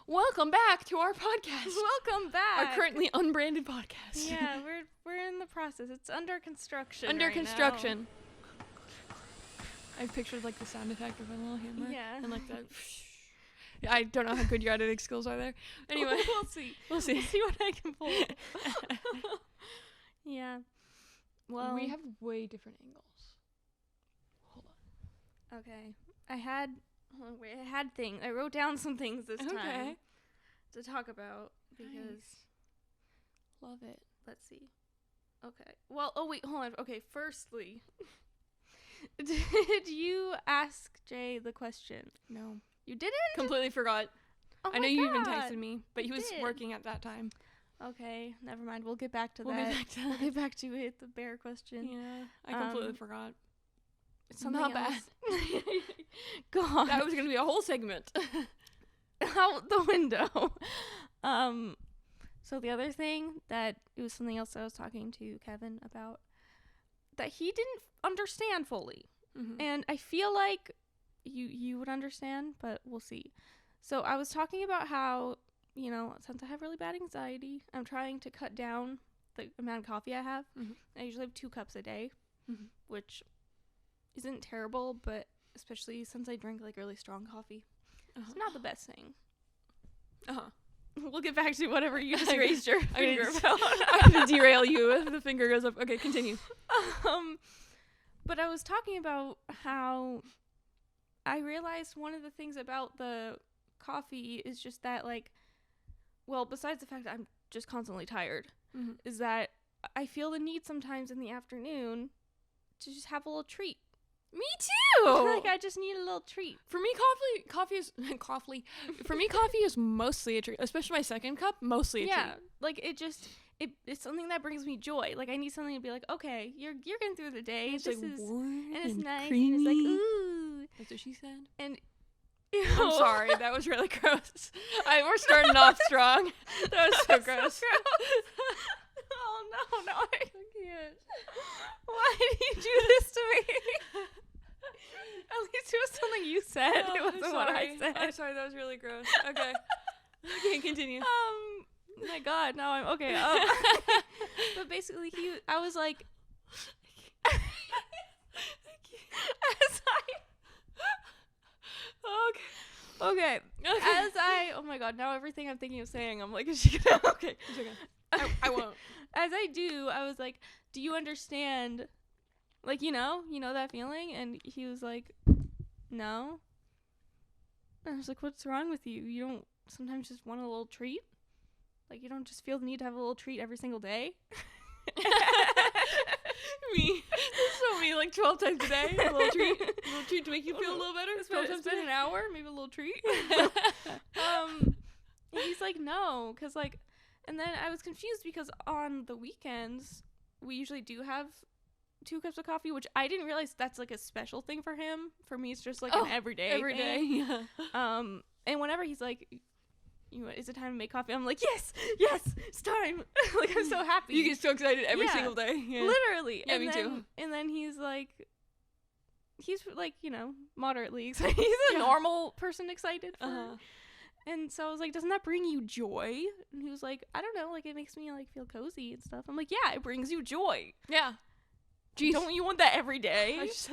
Welcome back to our podcast. Welcome back. Our currently unbranded podcast. Yeah, we're in the process. It's under construction. Under right construction. I've pictured like the sound effect of a little hammer. Yeah. And like that. I don't know how good your editing skills are there. Anyway, we'll see. We'll see. We'll see what I can pull. Yeah. Well, we have way different angles. Hold on. Okay. I wrote down some things this time to talk about because love it. let's see. Okay. Well, wait, hold on. Okay, firstly, did you ask Jay the question? No. You didn't? Completely forgot. Oh I know my you even God. texted me, but he was did. working at that time. Okay, never mind. We'll get back to We'll that. get back to We'll that. get back to it. The bear question. Yeah. I completely forgot. Something Not bad. else. God. That was going to be a whole segment. Out the window. So the other thing that it was something else I was talking to Kevin about that he didn't understand fully. Mm-hmm. And I feel like you would understand, but we'll see. So I was talking about how, since I have really bad anxiety, I'm trying to cut down the amount of coffee I have. Mm-hmm. I usually have 2 cups a day, Mm-hmm. which isn't terrible, but especially since I drink like really strong coffee, it's not the best thing. We'll get back to whatever you just raised your finger about. I'm going to derail you if the finger goes up. Okay, continue. But I was talking about how I realized one of the things about the coffee is just that, besides the fact that I'm just constantly tired, Mm-hmm. is that I feel the need sometimes in the afternoon to just have a little treat. Me too. I just need a little treat. For me, coffee is For me, coffee is mostly a treat, especially my second cup. Mostly a treat. It's something that brings me joy. Like, I need something to be like, okay, you're getting through the day. It's warm and it's and nice. creamy. And it's like, ooh. That's what she said. And I'm sorry, that was really gross. We're starting off strong. That was so gross. Oh no, I can't. Why did you do this to me? At least it was something you said. It wasn't what I said. I'm sorry, that was really gross. Okay. Okay, continue. My God, now I'm okay. But basically, I was like, Okay. Oh my God, now everything I'm thinking of saying, I'm like, is she gonna? Okay, it's okay. I won't. As I do, I was like, do you understand? Like, you know that feeling? And he was like, no. And I was like, what's wrong with you? You don't sometimes just want a little treat? Like, you don't just feel the need to have a little treat every single day? Me. So me, like 12 times a day. A little treat to make you feel a little better. It's been an hour, maybe a little treat. And he's like, no, because and then I was confused because on the weekends we usually do have 2 cups of coffee, which I didn't realize that's like a special thing for him. For me, it's just like an everyday thing. Yeah. And whenever he's like, is it time to make coffee? I'm like, yes, it's time. Like, I'm so happy. You get so excited every single day. Yeah. Literally. Yeah, me too. And then he's like, moderately excited. He's a normal person excited for. And so I was like, doesn't that bring you joy? And he was like, I don't know, like, it makes me like feel cozy and stuff. I'm like, yeah, it brings you joy. Yeah. Jeez. Don't you want that every day? I was so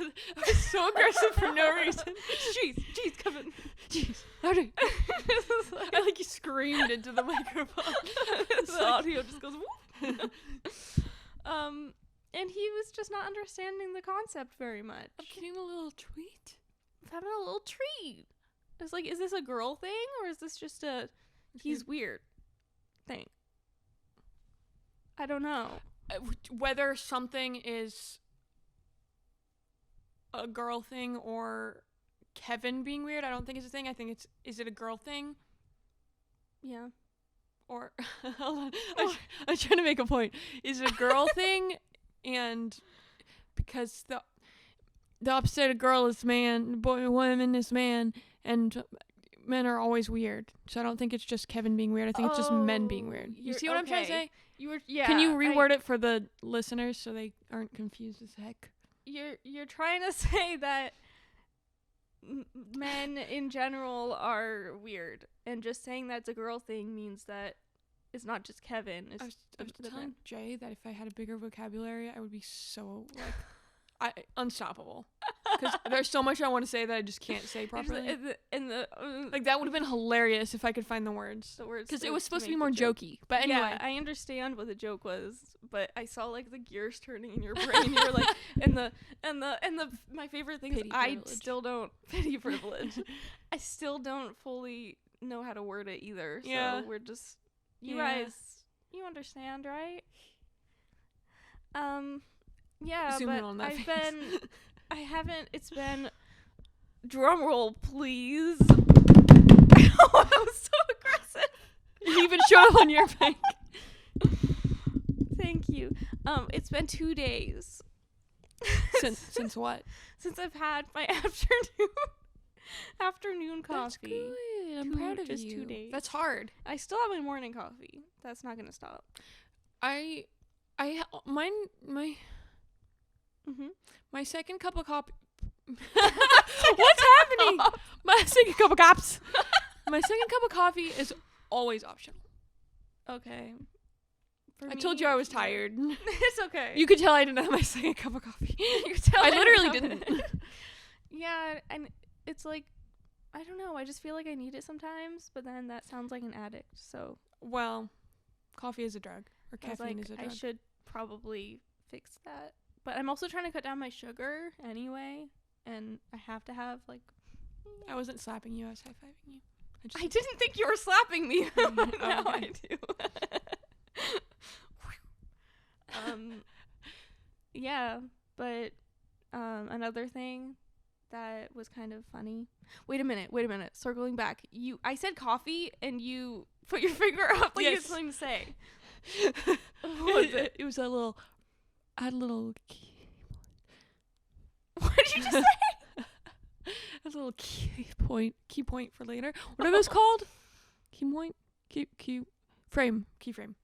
aggressive for no reason. Jeez, Kevin. Jeez. Howdy. I like you screamed into the microphone. The audio just goes whoop. And he was just not understanding the concept very much. I'm getting a little treat. I'm having a little treat. It's like, is this a girl thing or is this just a he's weird thing? I don't know. Whether something is a girl thing or Kevin being weird, I don't think it's a thing. I think is it a girl thing? Yeah. Or, hold on. I'm trying to make a point. Is it a girl thing? And because the opposite of girl is man, woman is man, and men are always weird. So I don't think it's just Kevin being weird. I think it's just men being weird. You see what I'm trying to say? Can you reword it for the listeners so they aren't confused as heck? You're trying to say that men in general are weird, and just saying that's a girl thing means that it's not just Kevin. It's I was telling Jay that if I had a bigger vocabulary, I would be so unstoppable. Because there's so much I want to say that I just can't say properly. Like that would have been hilarious if I could find the words. Because it was supposed to be more jokey. But anyway, yeah, I understand what the joke was, but I saw like the gears turning in your brain. You were like, and the my favorite thing Pity is I privilege. still don't pity privilege. I still don't fully know how to word it either. Yeah. So we're just you guys, you understand, right? Yeah, Zoom in but on that I've face. I haven't. It's been. Drum roll, please. That was so aggressive. You even showed up on your mic. Thank you. It's been 2 days. Since what? Since I've had my afternoon coffee. That's good. I'm proud of just you. 2 days. That's hard. I still have my morning coffee. That's not gonna stop. My second cup of coffee. What's happening? My second cup of cops. My second cup of coffee is always optional. Okay. I told you I was tired. It's okay. You could tell I didn't have my second cup of coffee. You could tell I didn't literally have didn't. it. Yeah, and it's like, I don't know. I just feel like I need it sometimes, but then that sounds like an addict. So Well, coffee is a drug, or I was caffeine like, is a drug. I should probably fix that. But I'm also trying to cut down my sugar anyway, and I have to have like. I wasn't slapping you. I was high-fiving you. I didn't think you were slapping me. Now okay. I do. Yeah, but another thing that was kind of funny. Wait a minute. Circling back, I said coffee, and you put your finger up like you had Yes. something to say. What was it? It was I had a little What did you just say? a little key point for later. What are those called? Key point? Keyframe.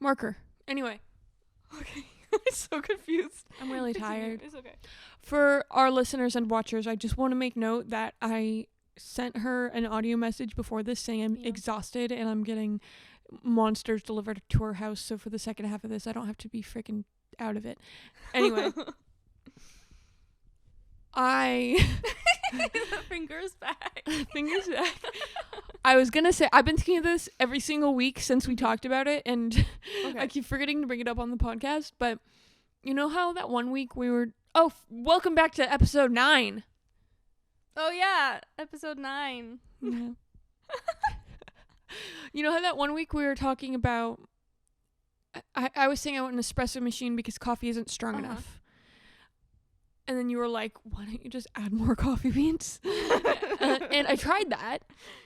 Marker. Anyway. Okay. I'm so confused. I'm really tired. It's okay. For our listeners and watchers, I just want to make note that I sent her an audio message before this saying I'm exhausted and I'm getting monsters delivered to her house. So for the second half of this, I don't have to be freaking out of it. Anyway. Fingers back. Fingers back. I was gonna say, I've been thinking of this every single week since we talked about it, and Okay. I keep forgetting to bring it up on the podcast, but you know how that one week we were, welcome back to episode 9. Oh yeah, episode 9. Yeah. You know how that one week we were talking about, I was saying I want an espresso machine because coffee isn't strong enough. And then you were like, why don't you just add more coffee beans? And I tried that,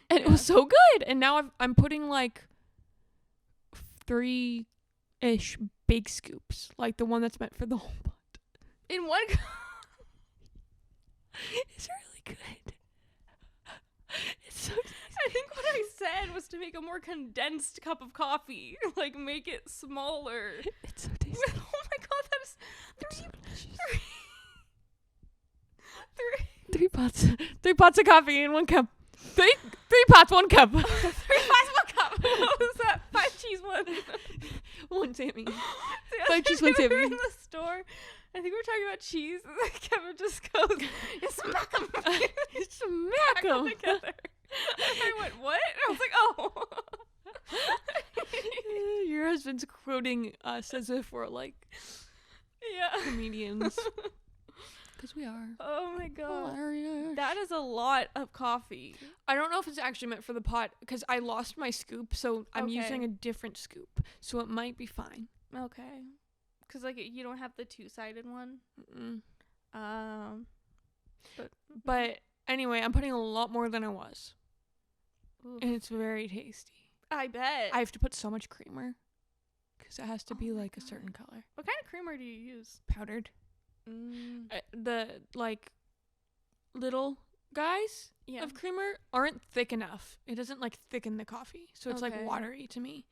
and it was so good. And now I'm putting like 3-ish big scoops, like the one that's meant for the whole pot. In one It's really good. It's so tasty. I think what I said was to make a more condensed cup of coffee. Like, make it smaller. It's so tasty. Oh my god, that is... It's so delicious. Three 3 pots of coffee in 1 cup. 3 pots, 1 cup. 3 pies, 1 cup. What was that? 5 cheese, 1. 1 Sammy. The 5 other cheese, day 1 we were Sammy. in the store. I think we were talking about cheese, and then Kevin just goes, "It's smack 'em." It's smack 'em. Together. I went, "What?" And I was like, "Oh." Your husband's quoting us as if we're like Yeah. comedians. Because we are. Oh my god. Hilarious. That is a lot of coffee. I don't know if it's actually meant for the pot because I lost my scoop, so I'm Okay. using a different scoop, so it might be fine. Okay. Because, like, you don't have the 2-sided one. Mm-mm. But anyway, I'm putting a lot more than I was, and it's very tasty. I bet. I have to put so much creamer because it has to be my like a God. certain color. What kind of creamer do you use? Powdered. The like little guys Yeah. of creamer aren't thick enough. It doesn't like thicken the coffee, so it's Okay. like watery to me.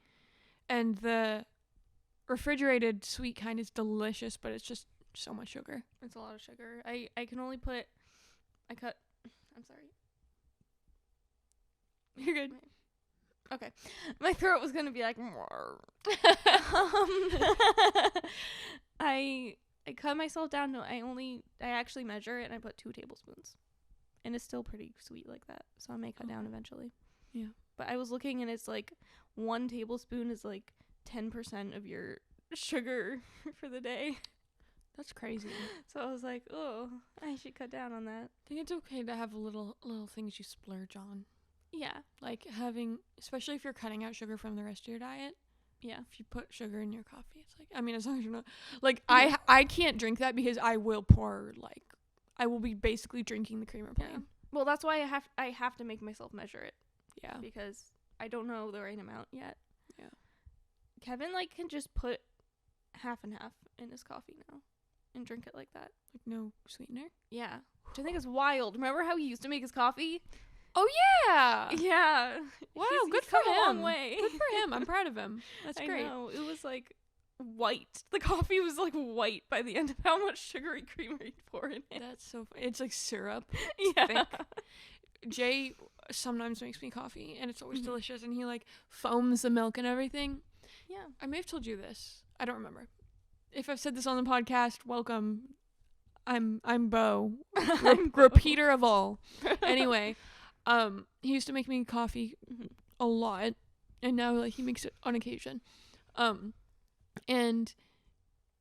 And the refrigerated sweet kind is delicious, but it's just so much sugar. It's a lot of sugar. I can only put. I'm sorry. You're good. Okay. My throat was gonna be like. I cut myself down to I actually measure it and I put 2 tablespoons, and it's still pretty sweet like that. So I may cut down eventually. Yeah. But I was looking and it's like 1 tablespoon is like 10% of your sugar for the day. That's crazy. So I was like, oh, I should cut down on that. I think it's okay to have little things you splurge on. Yeah. Like having, especially if you're cutting out sugar from the rest of your diet. Yeah. If you put sugar in your coffee, it's like, I mean, as long as you're not, like, I can't drink that because I will pour, like, I will be basically drinking the creamer plain. Yeah. Well, that's why I have to make myself measure it. Yeah. Because I don't know the right amount yet. Yeah. Kevin, like, can just put half and half in his coffee now and drink it like that. Like, no sweetener? Yeah. Which I think is wild. Remember how he used to make his coffee? Oh, yeah. Yeah. Wow, He's good for come him. a long way. Good for him. I'm proud of him. That's great. I know. It was, like, white. The coffee was, like, white by the end of how much sugary creamer he'd pour in it. That's so funny. It's like syrup. Yeah. Thick. Jay sometimes makes me coffee, and it's always delicious, and he, like, foams the milk and everything. Yeah. I may have told you this. I don't remember. If I've said this on the podcast, welcome. I'm Bo. Repeater of all. Anyway, he used to make me coffee a lot, and now, like, he makes it on occasion. And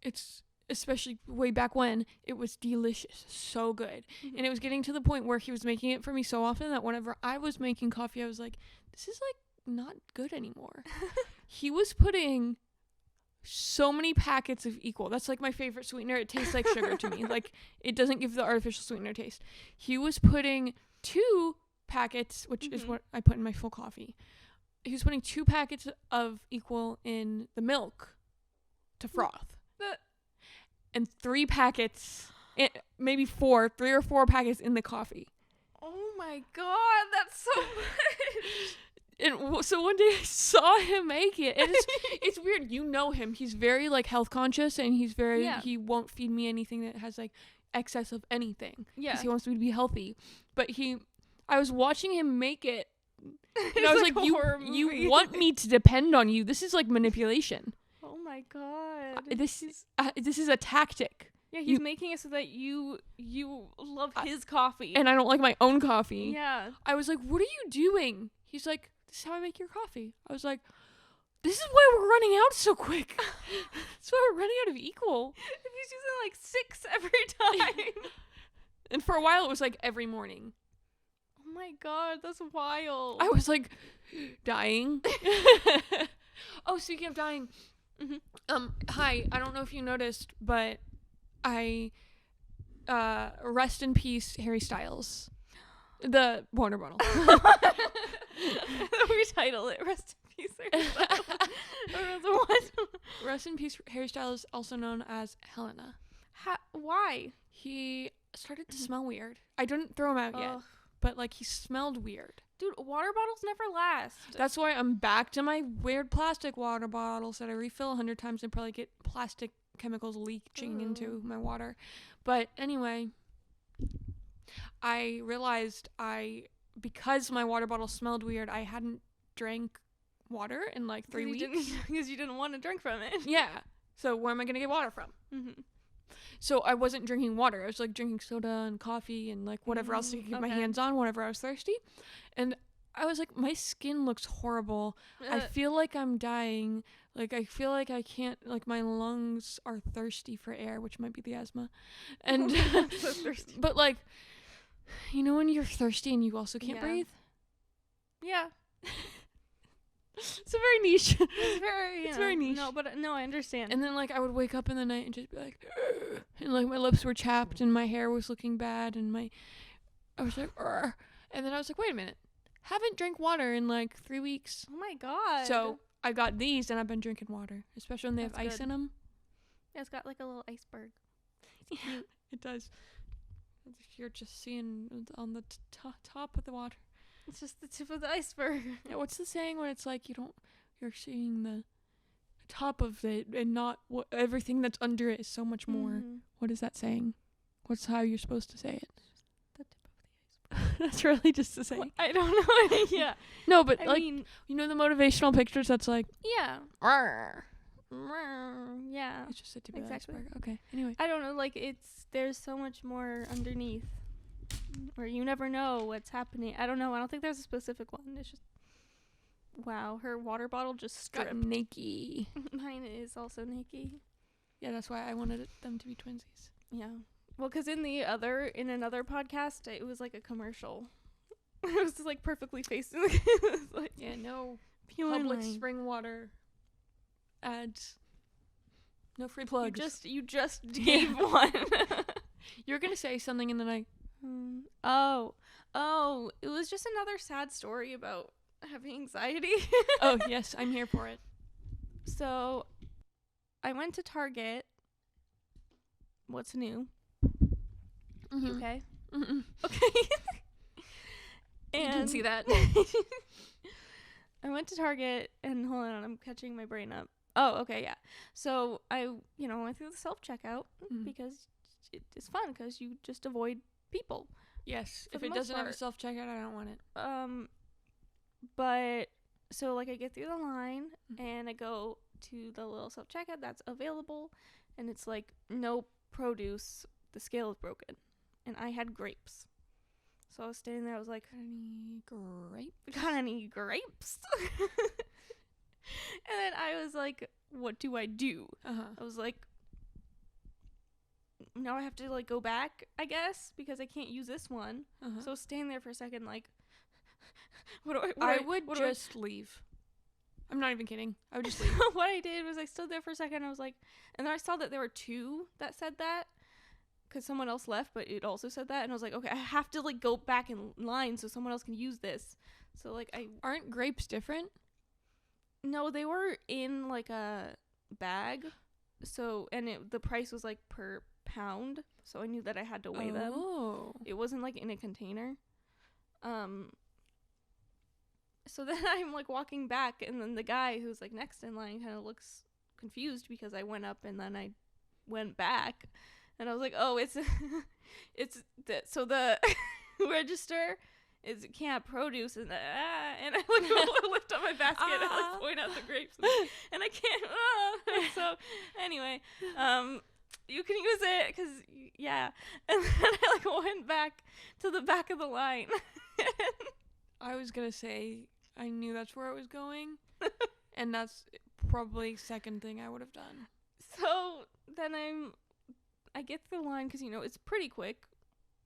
it's, especially way back when, it was delicious, so good. And it was getting to the point where he was making it for me so often that whenever I was making coffee, I was like, this is, like, not good anymore. He was putting so many packets of Equal. That's, like, my favorite sweetener. It tastes like sugar to me. Like, it doesn't give the artificial sweetener taste. He was putting 2 packets, which is what I put in my full coffee. He was putting 2 packets of Equal in the milk to froth. And 3 packets, maybe 3 or 4 packets in the coffee. Oh my god, that's so much. And so one day I saw him make it. And it's weird. You know him. He's very, like, health conscious, and he's very, he won't feed me anything that has, like, excess of anything. Yeah. Because he wants me to be healthy. But I was watching him make it, and I was like, you want me to depend on you. This is, like, manipulation. Oh my god. This is a tactic. Yeah, he's making it so that you love his coffee. And I don't like my own coffee. Yeah. I was like, what are you doing? He's like, this is how I make your coffee. I was like, this is why we're running out so quick. That's why we're running out of Equal. If he's using, like, 6 every time. And for a while, it was, like, every morning. Oh my god, that's wild. I was, like, dying. Oh, speaking of dying. Hi, I don't know if you noticed, but rest in peace, Harry Styles. The water bottle. Retitle it. Rest in peace, Harry Styles. What? Rest in peace, Harry Styles, also known as Helena. Why? He started to smell weird. I didn't throw him out yet, but, like, he smelled weird. Dude, water bottles never last. That's why I'm back to my weird plastic water bottles that I refill 100 times and probably get plastic chemicals leaching into my water. But anyway, I realized because my water bottle smelled weird, I hadn't drank water in, like, 3 weeks. Because you didn't want to drink from it. Yeah. So where am I going to get water from? So I wasn't drinking water. I was, like, drinking soda and coffee and, like, whatever else I could get my hands on whenever I was thirsty. And I was like, my skin looks horrible. I feel like I'm dying. Like, I feel like I can't, like, my lungs are thirsty for air, which might be the asthma. And I'm so thirsty. But, like, you know when you're thirsty and you also can't breathe? Yeah. It's a very niche. It's very niche. No, I understand. And then, like, I would wake up in the night and just be like, "Ugh," and, like, my lips were chapped and my hair was looking bad and I was like, "Ugh." And then I was like, wait a minute, haven't drank water in, like, 3 weeks. Oh my god. So I got these and I've been drinking water, especially when they have ice in them. Yeah, it's got, like, a little iceberg. It's cute. It does. You're just seeing on the top of the water. It's just the tip of the iceberg. Yeah, what's the saying when it's like you're seeing the top of it and not everything that's under it is so much more. Mhm. What is that saying? What's how you're supposed to say it? The tip of the iceberg. That's really just the saying. I don't know. Yeah. No, but I like, mean, you know the motivational pictures that's like, yeah. "Arr." Yeah. It's just a tip of the Exactly. iceberg. Okay. Anyway. I don't know, like, there's so much more underneath where you never know what's happening. I don't know. I don't think there's a specific one. It's just, wow, her water bottle just Got stripped. naked. Mine is also naked. Yeah, that's why I wanted them to be twinsies. Yeah. Well, because in another podcast, it was like a commercial. It was just like perfectly facing the it was like Yeah, no pure public line. spring water ads. No free plugs. You just gave one. You're gonna say something and then I. Oh, it was just another sad story about having anxiety. Oh yes, I'm here for it. So, I went to Target. What's new? You okay? Mm-mm. Okay. You didn't see that. I went to Target and hold on, I'm catching my brain up. Oh, okay, yeah. So I, went through the self-checkout because it's fun because you just avoid people. Yes, For if the it most doesn't have a part. self-checkout, I don't want it. But so like I get through the line Mhm. and I go to the little self-checkout that's available and it's like no produce, the scale is broken. And I had grapes. So I was standing there, I was like, Any grape? got any grapes? And then I was like, what do I do? I was like, now I have to like go back, I guess, because I can't use this one. So I was standing there for a second, like, I would just leave. I'm not even kidding. I would just leave. What I did was I stood there for a second. I was like, and then I saw that there were two that said that because someone else left, but it also said that. And I was like, okay, I have to like go back in line so someone else can use this. So like Aren't grapes different? no, they were in like a bag. So, and the price was like per pound. So I knew that I had to weigh them. Oh. It wasn't like in a container. So then I'm like walking back and then the guy who's like next in line kind of looks confused because I went up and then I went back and I was like, oh, it's so the register is can't produce and and I like lift up my basket and I like point out the grapes and I can't so anyway you can use it because yeah and then I like went back to the back of the line. I was gonna say I knew that's where I was going, and that's probably second thing I would have done. So then I get through the line because it's pretty quick.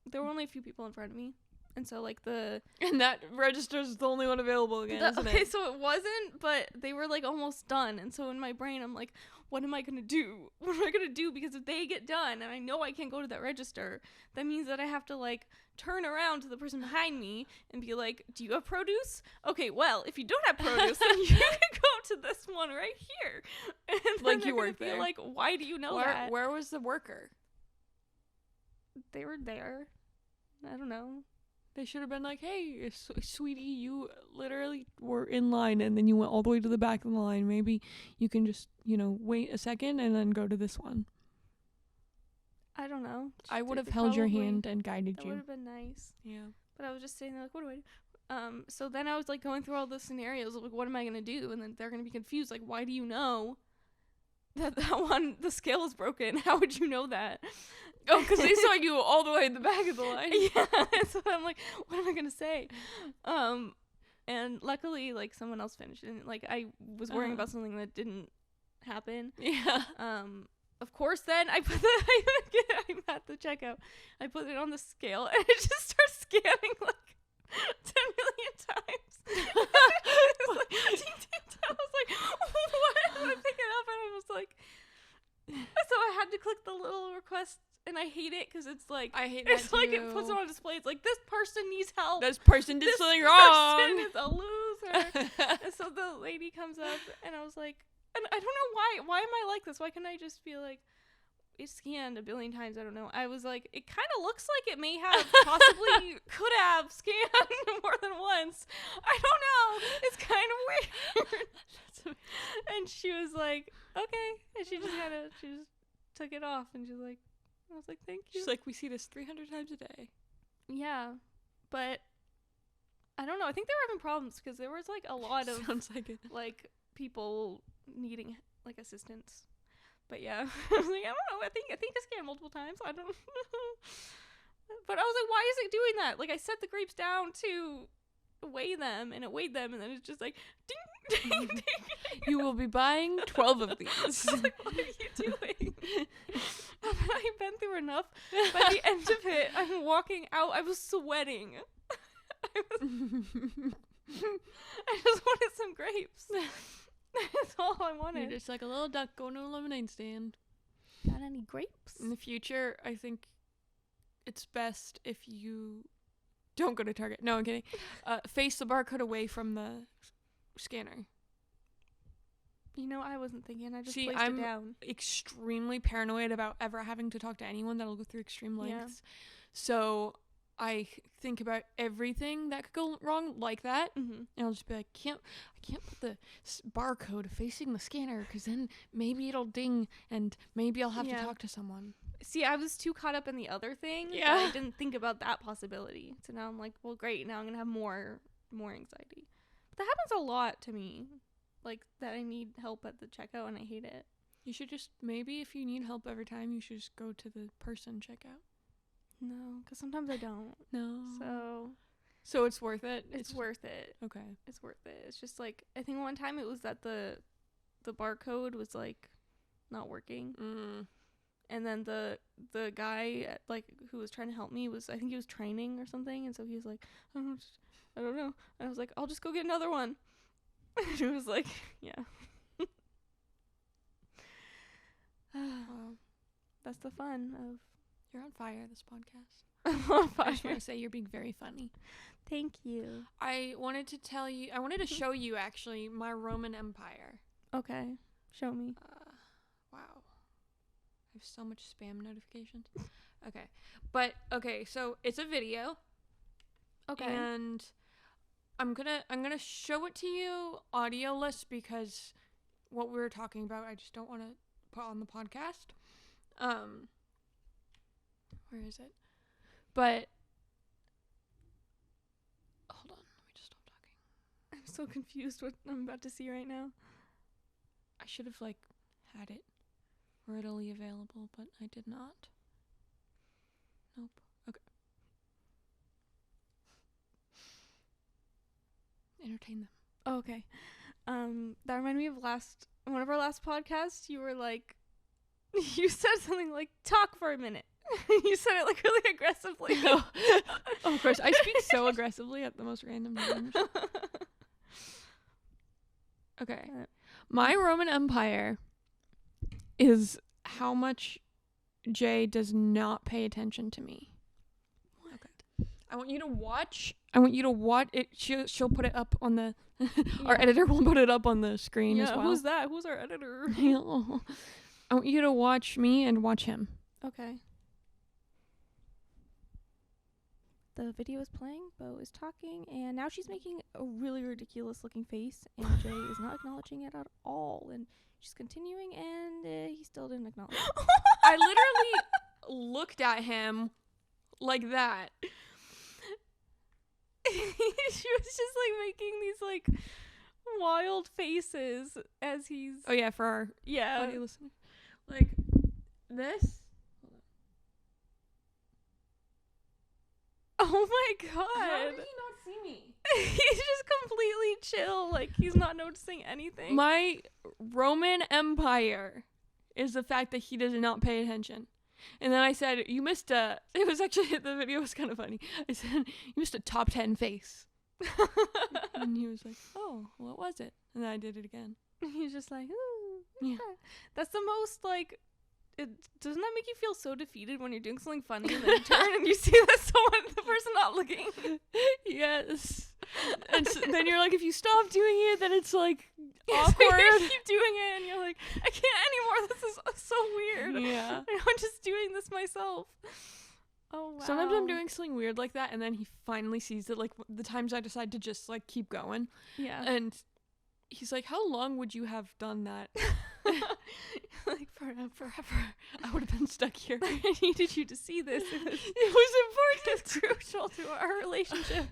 There were only a few people in front of me, and so like and that register's the only one available again. Isn't okay, it? so it wasn't, but they were like almost done, and so in my brain I'm like, what am I gonna do? What am I gonna do? Because if they get done and I know I can't go to that register, that means that I have to like turn around to the person behind me and be like, do you have produce? Okay, well, if you don't have produce, then you can go to this one right here. And Like you work be there. like, why do you know that? Where was the worker? They were there. I don't know. They should have been like, hey, sweetie, you literally were in line and then you went all the way to the back of the line. Maybe you can just, wait a second and then go to this one. I don't know. I would have They held your probably- hand and guided That you. would have been nice. Yeah. But I was just sitting there like, what do I do? So then I was like going through all the scenarios of like, what am I gonna do? And then they're gonna be confused. Like, why do you know that one the scale is broken? How would you know that? Oh, because they saw you all the way in the back of the line. Yeah. So I'm like, what am I gonna say? And luckily, like someone else finished, and like I was worrying about something that didn't happen. Yeah. Of course, then I put I'm at the checkout. I put it on the scale, and it just starts scanning like 10 million times. It was like, ding, ding, ding. I was like, what? And I pick it up, and I was like, so I had to click the little request, and I hate it because it's like, I hate that it's like too. it puts it on display. It's like, this person needs help. This person did This something person wrong. is a loser. And so the lady comes up, and I was like, and I don't know why am I like this? Why can't I just be like, it's scanned a billion times? I don't know. I was like, it kind of looks like it may have possibly could have scanned more than once. I don't know. It's kind of weird. And she was like, okay. And she just took it off, and I was like, thank you. She's like, we see this 300 times a day. Yeah, but I don't know. I think they were having problems because there was like a lot of Sounds like it. like people needing like assistance. But yeah, I was like, I don't know. I think it scanned multiple times. I don't know. But I was like, why is it doing that? Like, I set the grapes down to weigh them, and it weighed them, and then it's just like, ding, ding, ding. You will be buying 12 of these. I was like, what are you doing? I've been through enough. By the end of it, I'm walking out. I was sweating. I just wanted some grapes. That's all I wanted. You're just like a little duck going to a lemonade stand. Got any grapes? In the future, I think it's best if you don't go to Target. No, I'm kidding. Face the barcode away from the scanner. You know, I wasn't thinking. I just See, placed I'm it down. extremely paranoid about ever having to talk to anyone that'll go through extreme lengths. Yeah. So I think about everything that could go wrong like that. Mm-hmm. And I'll just be like, I can't put the barcode facing the scanner because then maybe it'll ding and maybe I'll have to talk to someone. See, I was too caught up in the other thing. Yeah. That I didn't think about that possibility. So now I'm like, well, great. Now I'm going to have more anxiety. But that happens a lot to me. Like, that I need help at the checkout and I hate it. You should just, maybe if you need help every time, you should just go to the person checkout. No, because sometimes I don't. No. So it's worth it? It's worth it. Okay. It's worth it. It's just like, I think one time it was that the barcode was like not working. And then the guy like who was trying to help me I think he was training or something, and so he was like, I don't know. And I was like, I'll just go get another one. And he was like, yeah. Wow. That's the fun of. You're on fire, this podcast. I'm on fire. I just want to say you're being very funny. Thank you. I wanted to show you actually my Roman Empire. Okay, show me. Wow. I have so much spam notifications. Okay, so it's a video. Okay. And I'm gonna show it to you audioless because what we were talking about I just don't want to put on the podcast. Where is it? But hold on, let me just stop talking. I'm so confused what I'm about to see right now. I should have had it readily available, but I did not. Nope. Okay. Entertain them. Oh, okay. That reminded me of one of our last podcasts. You were like, you said something like, talk for a minute. You said it like really aggressively. Oh, of course. I speak so aggressively at the most random times. Okay. My Roman Empire is how much Jay does not pay attention to me. What? Okay. I want you to watch it. She'll put it up on the our editor will put it up on the screen as well. Who's that? Who's our editor? I want you to watch me and watch him. Okay. The video is playing, Bo is talking, and now she's making a really ridiculous looking face, and Jay is not acknowledging it at all, and she's continuing, and he still didn't acknowledge it. I literally looked at him like that. She was just like making these like wild faces as he's Oh yeah, for our yeah audio listeners. Like this. Oh my god. How did he not see me? He's just completely chill, like he's not noticing anything. My Roman Empire is the fact that he does not pay attention. And then I said, you missed it was actually, the video was kind of funny. I said, you missed a top 10 face. And he was like, oh, what was it? And then I did it again. He's just like, ooh. Yeah. That's the most like, doesn't that make you feel so defeated when you're doing something funny and then you turn and you see that the person not looking? Yes. And then you're like, if you stop doing it, then it's like awkward. awkward. You keep doing it and you're like, I can't anymore. This is so weird. Yeah. I'm just doing this myself. Oh wow. Sometimes I'm doing something weird like that, and then he finally sees it. Like the times I decide to just like keep going. Yeah. And he's like, how long would you have done that? Like forever. I would have been stuck here. I needed you to see this. It was It was important. crucial to our relationship.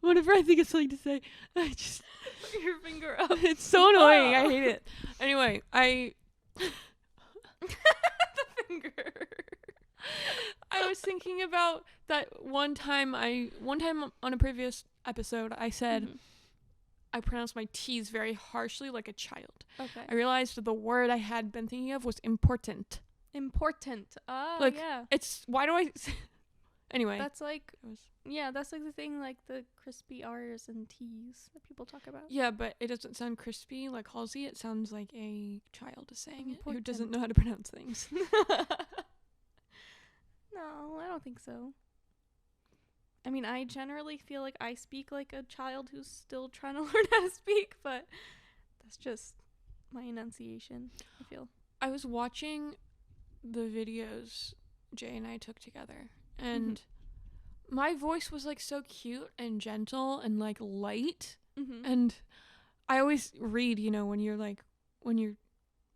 Whenever I think of something to say, I just Put your finger up. it's so annoying. I hate it. Anyway, The finger. I was thinking about that one time on a previous episode I said I pronounced my T's very harshly like a child. Okay. I realized the word I had been thinking of was important. Important. Oh, Like, yeah. It's why do I anyway. That's like that's like the thing, like the crispy R's and T's that people talk about. Yeah, but it doesn't sound crispy like Halsey. It sounds like a child is saying it who doesn't Important. know how to pronounce things. No, I don't think so. I mean, I generally feel like I speak like a child who's still trying to learn how to speak, but that's just my enunciation, I feel. I was watching the videos Jay and I took together, and my voice was like so cute and gentle and like light. And I always read, when you're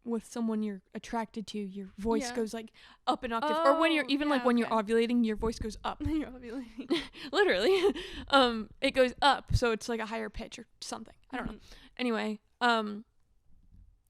with someone you're attracted to, your voice goes like up an octave, or when you're even like when you're ovulating, your voice goes up. You're ovulating. Literally. It goes up, so it's like a higher pitch or something. I don't know. Anyway, I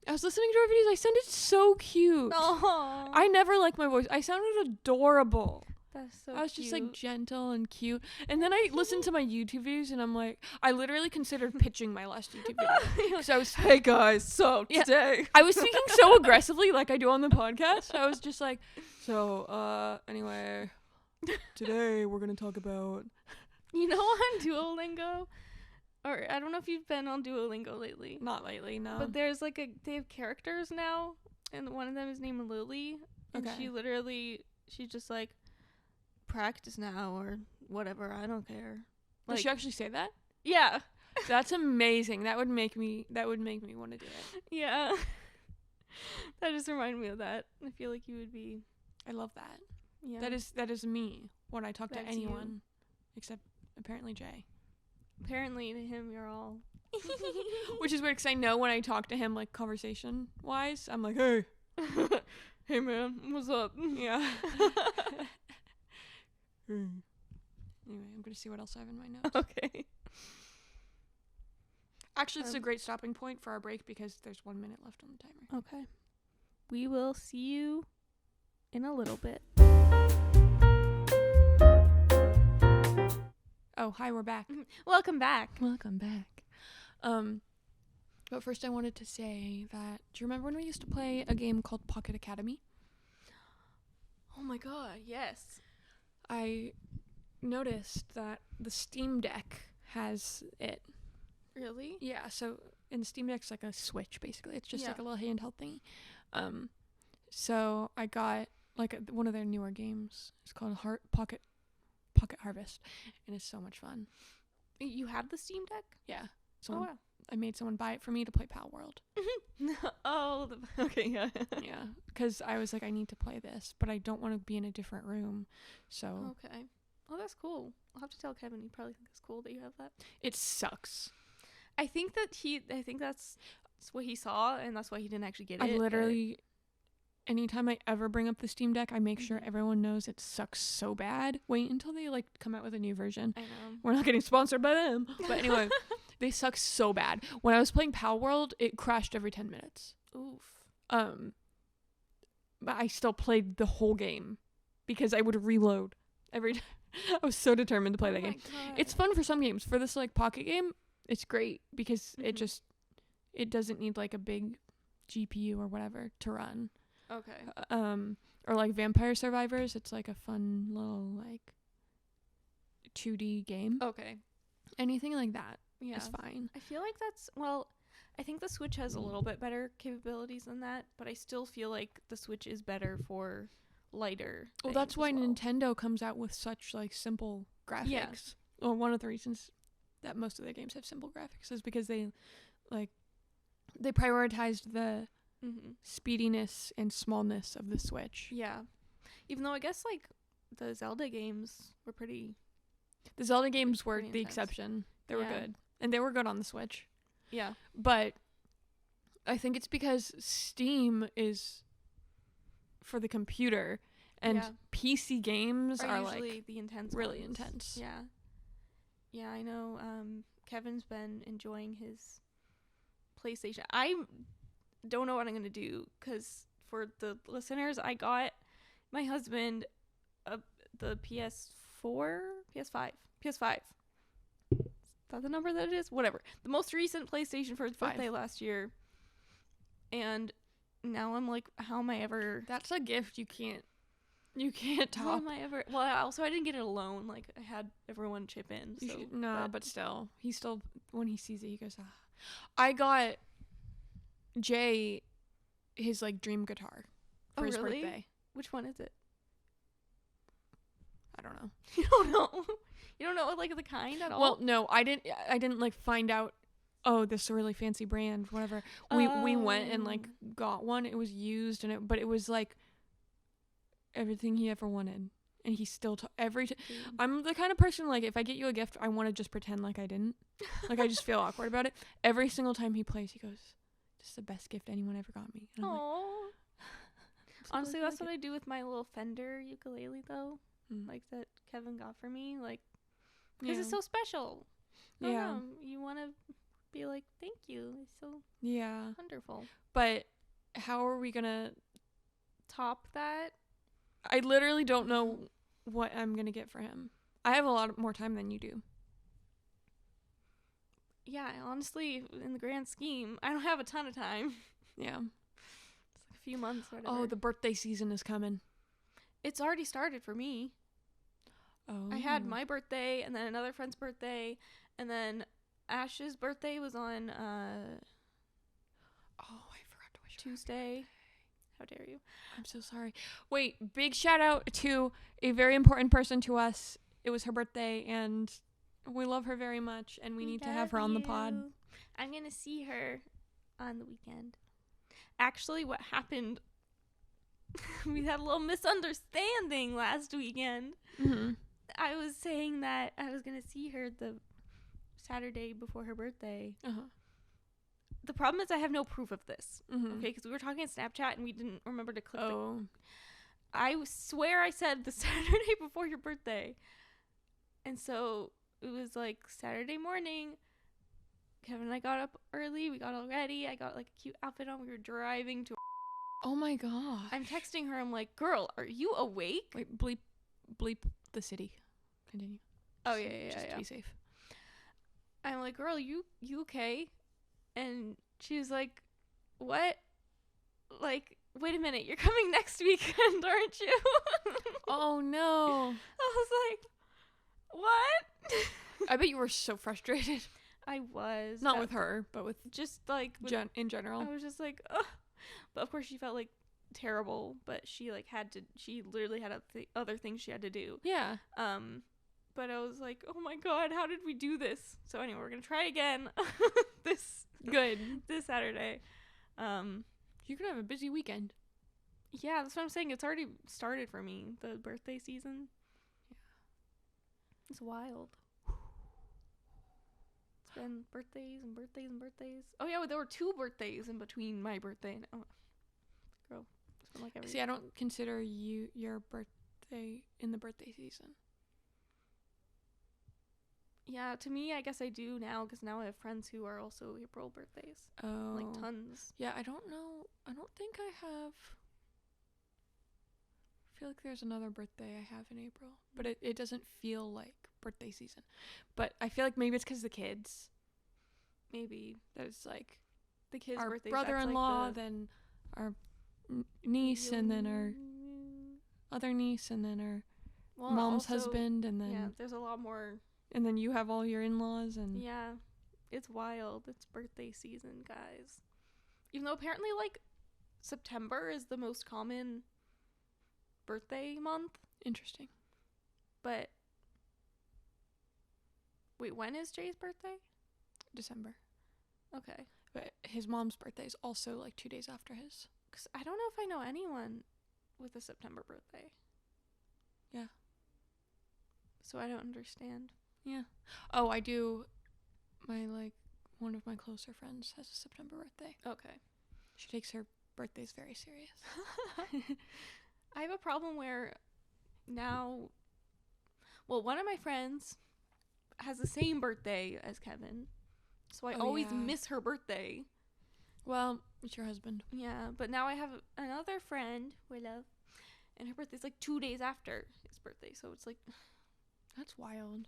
was listening to our videos. I sounded so cute. Oh, I never liked my voice. I sounded adorable. that's so I was just like cute. gentle and cute. And then I listened to my YouTube videos and I'm like, I literally considered pitching my last YouTube video. Because I was, hey guys, so today. I was speaking so aggressively like I do on the podcast. I was just like, anyway, today we're going to talk about. On Duolingo, or I don't know if you've been on Duolingo lately. Not lately, no. But there's like they have characters now, and one of them is named Lily. And she's just like, practice now or whatever, I don't care. Like, did she actually say that? Yeah. That's amazing. That would make me want to do it. Yeah. That just reminded me of that. I feel like you would be. I love that. Yeah. That is me when I talk to That's anyone, except apparently Jay. Apparently to him you're all. Which is weird because I know when I talk to him like conversation wise, I'm like, hey, hey man, what's up? Yeah. Anyway, I'm gonna see what else I have in my notes. Okay. Actually, it's a great stopping point for our break because there's 1 minute left on the timer. Okay. We will see you in a little bit. Oh, hi, we're back. Welcome back. Welcome back. But first I wanted to say that, do you remember when we used to play a game called Pocket Academy? Oh my god, yes. I noticed that the Steam Deck has it. Really? Yeah, so in the Steam Deck's like a Switch, basically. It's just like a little handheld thingy. So I got like one of their newer games. It's called Pocket Harvest, and it's so much fun. You have the Steam Deck? Yeah. Oh, wow. I made someone buy it for me to play Pal World. Okay, yeah. Yeah, because I was like, I need to play this, but I don't want to be in a different room, so. Okay. Oh, that's cool. I'll have to tell Kevin. He probably thinks it's cool that you have that. It sucks. I think that's what he saw, and that's why he didn't actually get it. I literally, anytime I ever bring up the Steam Deck, I make sure everyone knows it sucks so bad. Wait until they like come out with a new version. I know. We're not getting sponsored by them. But anyway, they suck so bad. When I was playing Pal World, it crashed every 10 minutes. Oof. But I still played the whole game because I would reload every time. I was so determined to play that game. God. It's fun for some games. For this like pocket game, it's great because it doesn't need like a big GPU or whatever to run. Okay. Or like Vampire Survivors, it's like a fun little like 2D game. Okay. Anything like that Yeah. is fine. I feel like I think the Switch has a little bit better capabilities than that, but I still feel like the Switch is better for lighter. Well, that's why things as well. Nintendo comes out with such like simple graphics. Yeah. Well, one of the reasons that most of their games have simple graphics is because they prioritized the speediness and smallness of the Switch. Yeah. Even though I guess like the Zelda games were pretty The Zelda games were Pretty the intense. exception. They were Yeah. good. And they were good on the Switch. Yeah. But I think it's because Steam is for the computer and Yeah. PC games are usually like the intense really ones. intense. Yeah. Yeah, I know Kevin's been enjoying his PlayStation. I don't know what I'm going to do cuz for the listeners, I got my husband the PS4, PS5. PS5. Is that the number that it is? Whatever. The most recent PlayStation for his 5. birthday last year. And now I'm like, how am I ever... That's a gift you can't How top. am I ever... Well, also, I didn't get it alone. Like, I had everyone chip in. You So, should, nah, but still, he still, when he sees it, he goes, ah. I got Jay his like dream guitar for his really? birthday. Which one is it? I don't know. You don't know? You don't know, like, the kind at all? Well, no, I didn't like find out. Oh, this is a really fancy brand, whatever. We went and like got one. It was used, but it was like everything he ever wanted, and he still I'm the kind of person like if I get you a gift, I want to just pretend like I didn't. Like I just feel awkward about it. Every single time he plays, he goes, "This is the best gift anyone ever got me." And I'm like, Aww. Honestly, that's what I do with my little Fender ukulele, though. Like, that Kevin got for me. Like, because it's so special. I don't know. You want to be like, thank you. It's so wonderful. But how are we gonna top that? I literally don't know what I'm gonna get for him. I have a lot more time than you do. Yeah, honestly, in the grand scheme, I don't have a ton of time. Yeah. It's like a few months or whatever. Oh, the birthday season is coming. It's already started for me. Oh. I had my birthday, and then another friend's birthday, and then Ash's birthday was on I forgot to wish her Tuesday. How dare you? I'm so sorry. Wait, big shout out to a very important person to us. It was her birthday, and we love her very much, and we need to have her on the pod. I'm going to see her on the weekend. Actually, what happened, we had a little misunderstanding last weekend. Mm-hmm. I was saying that I was going to see her the Saturday before her birthday. Uh-huh. The problem is I have no proof of this. Mm-hmm. Okay, because we were talking on Snapchat and we didn't remember to click I swear I said the Saturday before your birthday. And so it was like Saturday morning. Kevin and I got up early. We got all ready. I got like a cute outfit on. We were driving to... Oh my god. I'm texting her. I'm like, girl, are you awake? Wait, bleep the city. Continue. Oh, yeah. Just to be safe. I'm like, girl, you okay? And she was like, what? Like, wait a minute, you're coming next weekend, aren't you? Oh no. I was like, what? I bet you were so frustrated. I was. Not with her, but with just like in general. I was just like, ugh. But of course she felt like terrible, but she like she literally had other things she had to do. Yeah. But I was like, oh my god, how did we do this? So anyway, we're gonna try again this Saturday. You're gonna have a busy weekend. Yeah, that's what I'm saying. It's already started for me, the birthday season. Yeah. It's wild. It's been birthdays and birthdays and birthdays. Oh yeah, there were 2 birthdays in between my birthday and girl. It's been like every See, I don't consider your birthday in the birthday season. Yeah, to me, I guess I do now because now I have friends who are also April birthdays. Oh. Like tons. Yeah, I don't know. I don't think I have. I feel like there's another birthday I have in April, but it doesn't feel like birthday season. But I feel like maybe it's because the kids. Maybe. There's like the kids' our birthdays. brother-in-law, Like then our niece, and then our other niece, and then our mom's husband, and then... Yeah, there's a lot more... And then you have all your in-laws, and... Yeah, it's wild. It's birthday season, guys. Even though apparently, like, September is the most common birthday month. Interesting. But... Wait, when is Jay's birthday? December. Okay. But his mom's birthday is also, like, 2 days after his. Because I don't know if I know anyone with a September birthday. Yeah. So I don't understand. Yeah. Oh, I do. One of my closer friends has a September birthday. Okay. She takes her birthdays very serious. I have a problem where now, well, one of my friends has the same birthday as Kevin, so I always miss her birthday. Well, it's your husband. Yeah, but now I have another friend, Willow, and her birthday's like 2 days after his birthday, so it's like That's wild.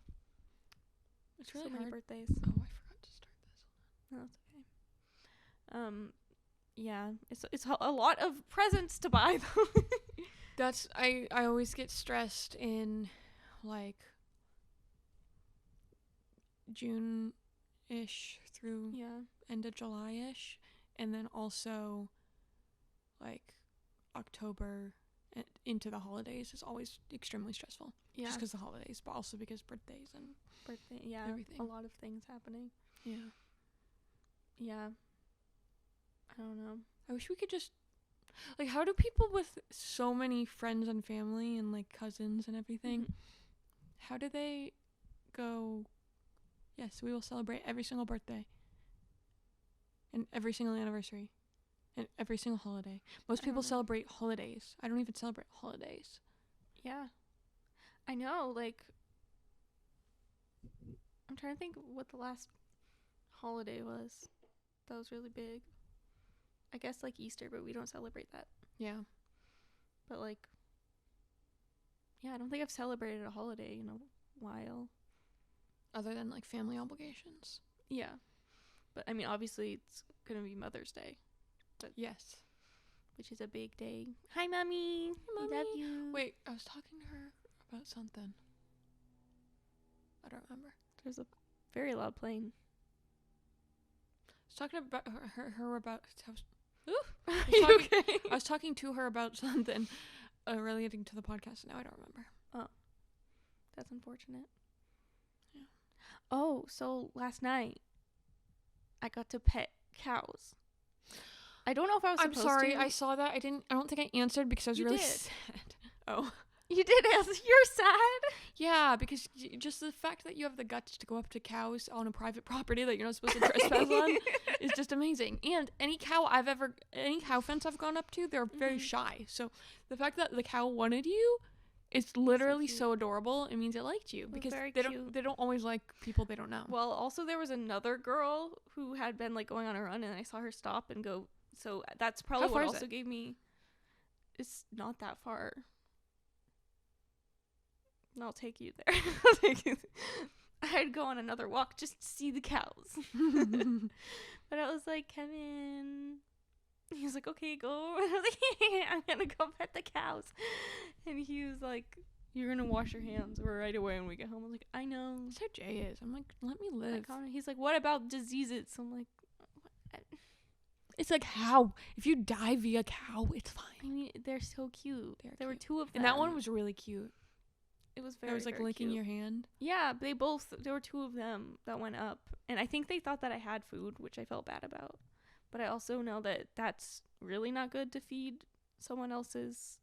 It's really so many hard. birthdays. Oh, I forgot to start this. No, it's okay. Yeah, it's a lot of presents to buy though. That's I always get stressed in like June-ish through end of July-ish, and then also like October into the holidays is always extremely stressful. Yeah, just because the holidays, but also because birthdays and everything. A lot of things happening. Yeah. I don't know. I wish we could just like, how do people with so many friends and family and like cousins and everything, how do they go, yes, we will celebrate every single birthday and every single anniversary and every single holiday? Most people celebrate holidays. I don't even celebrate holidays. Yeah. I know, like, I'm trying to think what the last holiday was that was really big. I guess like Easter, but we don't celebrate that. Yeah. But like, yeah, I don't think I've celebrated a holiday in a while. Other than like family obligations. Yeah. But I mean, obviously it's going to be Mother's Day. But yes. Which is a big day. Hi, Mommy. Hi, Mommy. I love you. Wait, I was talking to her about something. I don't remember. There's a very loud plane. I was talking about her about... Are you okay? I was talking to her about something relating to the podcast, and now I don't remember. Oh. That's unfortunate. Yeah. Oh, so last night, I got to pet cows. I don't know if I was supposed to. I'm sorry, I saw that. I don't think I answered because I was really sad. Oh. You did answer. You're sad? Yeah, because just the fact that you have the guts to go up to cows on a private property that you're not supposed to trespass on is just amazing. And any cow fence I've gone up to, they're very shy. So the fact that the cow wanted you is literally so adorable. It means it liked you because they don't always like people they don't know. Well, also there was another girl who had been like going on a run, and I saw her stop and go. So that's probably what also gave me. It's not that far. And I'll take you there. I'd go on another walk just to see the cows. But I was like, Kevin. He was like, okay, go. And I was like, I'm going to go pet the cows. And he was like, you're going to wash your hands right away when we get home. I was like, I know. That's how Jay is. I'm like, let me live. He's like, what about diseases? I'm like, what? It's like, how? If you die via cow, it's fine. I mean, they're so cute. There were two of them. And that one was really cute. It was very, I was like licking cute. your hand. Yeah, there were two of them that went up. And I think they thought that I had food, which I felt bad about. But I also know that that's really not good to feed someone else's.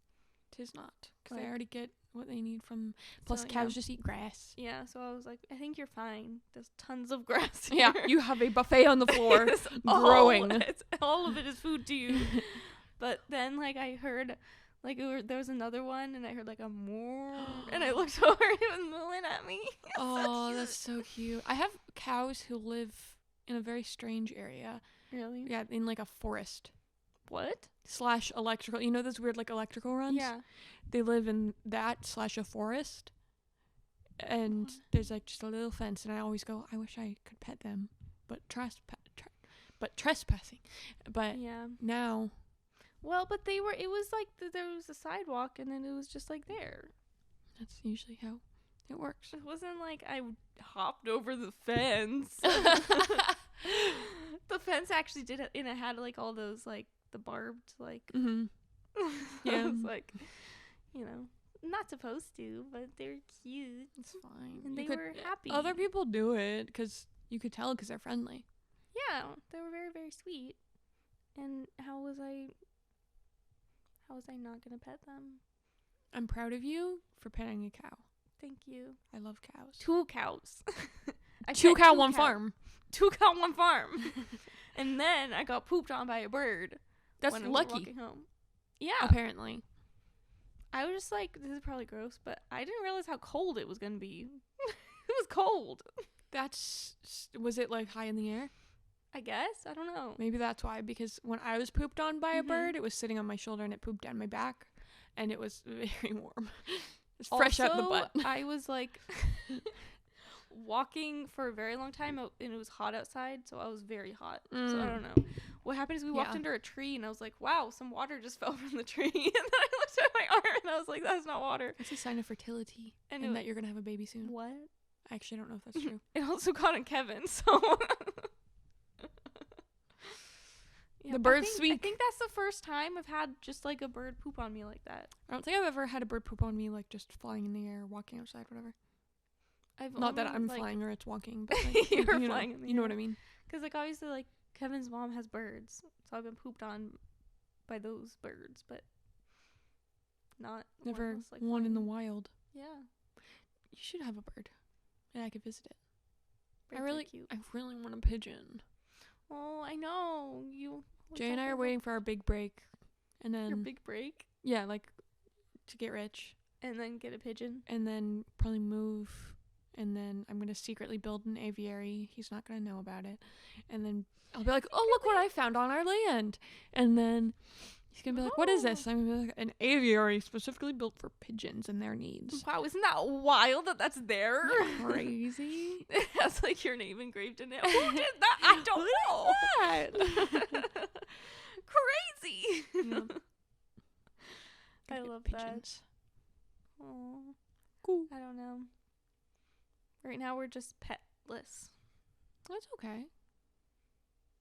'Tis not. Because they already get what they need from... Plus, cows just eat grass. Yeah, so I was like, I think you're fine. There's tons of grass here. Yeah, you have a buffet on the floor growing. All of it is food to you. But then, like, I heard... Like, there was another one, and I heard, like, a more, and I looked over, and it was mooing at me. Oh, that's so cute. I have cows who live in a very strange area. Really? Yeah, in, like, a forest. What? / electrical. You know those weird, like, electrical runs? Yeah. They live in that / a forest. And there's, like, just a little fence, and I always go, I wish I could pet them. But trespassing. But now... Well, but it was like, there was a sidewalk, and then it was just like there. That's usually how it works. It wasn't like I hopped over the fence. The fence actually did it, and it had like all those, like, the barbed, like. Mm-hmm. Yeah. I was like, you know, not supposed to, but they were cute. It's fine. And they were happy. Other people do it because you could tell because they're friendly. Yeah, they were very, very sweet. And how was I not gonna pet them? I'm proud of you for petting a cow. Thank you. I love cows. 2 cows. I Two pet cow, 2 one cows. farm. 2 cow, 1 farm. And then I got pooped on by a bird. That's when we were lucky, walking home. Yeah. apparently. I was just like, this is probably gross, but I didn't realize how cold it was going to be. It was cold. Was it like high in the air? I guess. I don't know. Maybe that's why, because when I was pooped on by a Mhm. bird, it was sitting on my shoulder and it pooped down my back, and it was very warm. It's fresh out the butt. I was like walking for a very long time and it was hot outside, so I was very hot. So I don't know. What happened is we walked under a tree and I was like, wow, some water just fell from the tree. And then I looked at my arm and I was like, that's not water. It's a sign of fertility and that you're going to have a baby soon. What? I actually don't know if that's true. It also got on Kevin, so. Yeah, The bird's I sweet. think that's the first time I've had just like a bird poop on me like that. I don't think I've ever had a bird poop on me, like just flying in the air, walking outside, whatever. I've Not that only, I'm like, flying or it's walking, but like, You're you know, flying in the you know air. what I mean. Because like obviously like Kevin's mom has birds, so I've been pooped on by those birds, but not Never else, like, one in the flying. wild. Yeah, You should have a bird, and I could visit it. birds are cute. I really want a pigeon. Oh, I know you. Jay and I are waiting for our big break, and then your big break, yeah, like to get rich, and then get a pigeon. and then probably move, and then I'm gonna secretly build an aviary. He's not gonna know about it, and then I'll be like, "Oh, look what I found on our land," and then he's gonna be like, "What is this?" I'm gonna be like, "An aviary specifically built for pigeons and their needs." Wow, isn't that wild that that's there? Crazy. It has like your name engraved in it. Who did that? I don't know. Crazy. Yeah. I Gotta get love that. pigeons. Oh, Cool. I don't know. Right now we're just petless. That's okay.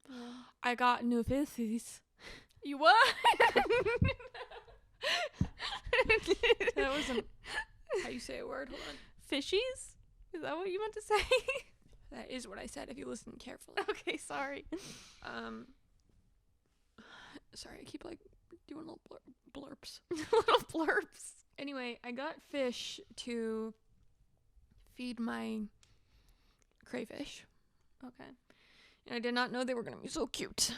Yeah. I got new fishes. You what? That wasn't how you say a word. Hold on. Fishies? Is that what you meant to say? That is what I said if you listen carefully. Okay, sorry. Sorry, I keep like doing little blurps. Little blurbs. Anyway, I got fish to feed my crayfish, Okay. and I did not know they were gonna be so cute.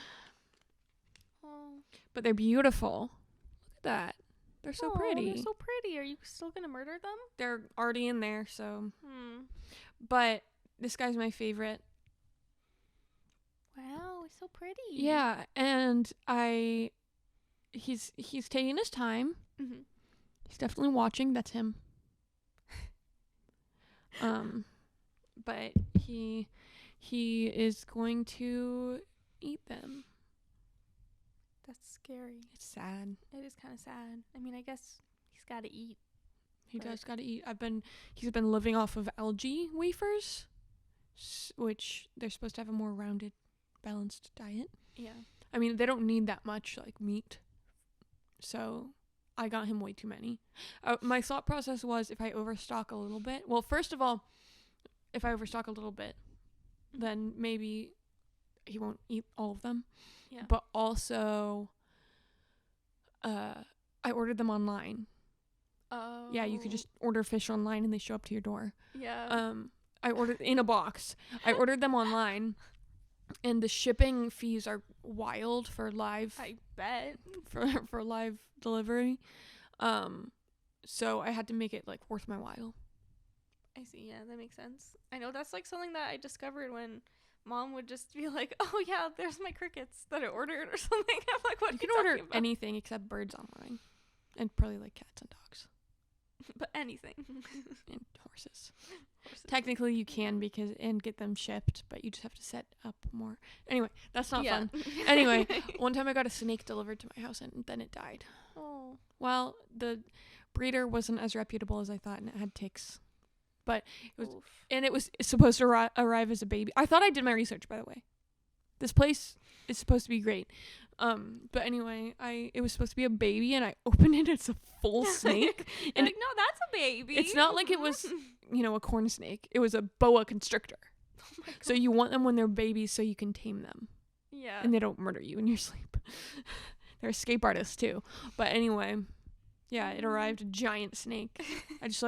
Oh, But they're beautiful. Look at that. They're so pretty. They're so pretty. Are you still gonna murder them? They're already in there, so. Hmm. But this guy's my favorite. Wow, it's so pretty. Yeah, and he's taking his time. Mm-hmm. He's definitely watching. That's him. But he is going to eat them. That's scary. It's sad. It is kind of sad. I mean, I guess he's got to eat. He Right. does got to eat. He's been living off of algae wafers, which they're supposed to have a more rounded, balanced diet. Yeah. I mean, they don't need that much like meat. So I got him way too many. My thought process was if I overstock a little bit. Well, first of all, if I overstock a little bit, then maybe he won't eat all of them. Yeah. But also, I ordered them online. Oh. Yeah, you could just order fish online and they show up to your door. Yeah. I ordered in a box. I ordered them online, and the shipping fees are wild for live. I bet. For live delivery. So I had to make it like worth my while. I see. Yeah, that makes sense. I know that's like something that I discovered when Mom would just be like, "Oh yeah, there's my crickets that I ordered" or something. I'm like, "What?" You are can order talking about? anything except birds online, and probably like cats and dogs But anything. and horses. Technically, you can and get them shipped, but you just have to set up more. Anyway, that's not fun. Anyway, one time I got a snake delivered to my house and then it died. Oh. Well, the breeder wasn't as reputable as I thought, and it had ticks. But it was supposed to arrive as a baby. I thought I did my research, by the way. This place is supposed to be great. But anyway, it was supposed to be a baby, and I opened it. It's a full snake, and like, no, that's a baby. it's not like it was, a corn snake. It was a boa constrictor. Oh my God. So you want them when they're babies, so you can tame them, Yeah. and they don't murder you in your sleep. They're escape artists too. But anyway, yeah, it arrived a giant snake. I just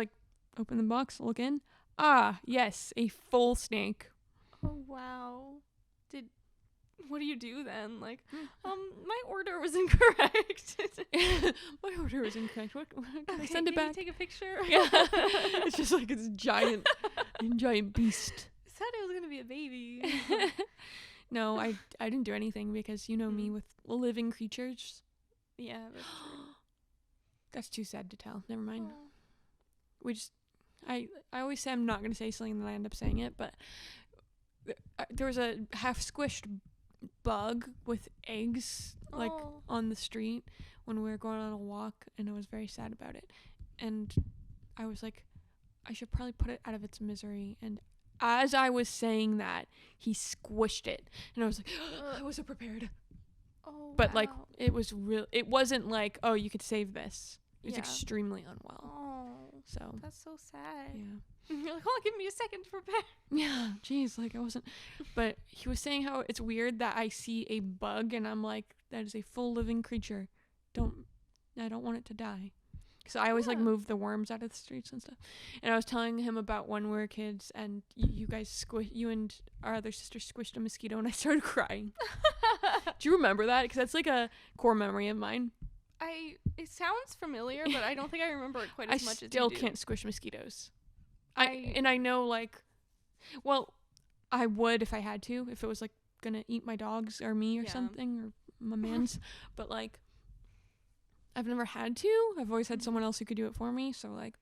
open the box, look in. Ah, yes, a full snake. Oh wow. What do you do then? Like, my order was incorrect. My order was incorrect. What can I send it Can back? you take a picture? Yeah. It's just like it's giant beast. Said it was gonna be a baby. No, I didn't do anything because you know me with living creatures. Yeah, that's true. That's too sad to tell. Never mind. Oh. We just I always say I'm not gonna say something and then I end up saying it, but there was a half squished bug with eggs like on the street when we were going on a walk, and I was very sad about it, and I was like, I should probably put it out of its misery, and as I was saying that, he squished it, and I was like, I wasn't prepared. But like it was real. It wasn't like, oh, you could save this. It was extremely unwell. Oh, so that's so sad. Yeah. You're like, give me a second to prepare. Yeah, jeez, like I wasn't. But he was saying how it's weird that I see a bug and I'm like, that is a full living creature. I don't want it to die. So I always like move the worms out of the streets and stuff. And I was telling him about when we were kids and you guys you and our other sister squished a mosquito and I started crying. Do you remember that? Because that's like a core memory of mine. It sounds familiar, but I don't think I remember it quite as much as you do. I still can't squish mosquitoes. I know, like, well, I would if I had to, if it was like gonna eat my dogs or me or something, or my man's. But like, I've never had to. I've always had someone else who could do it for me. So like,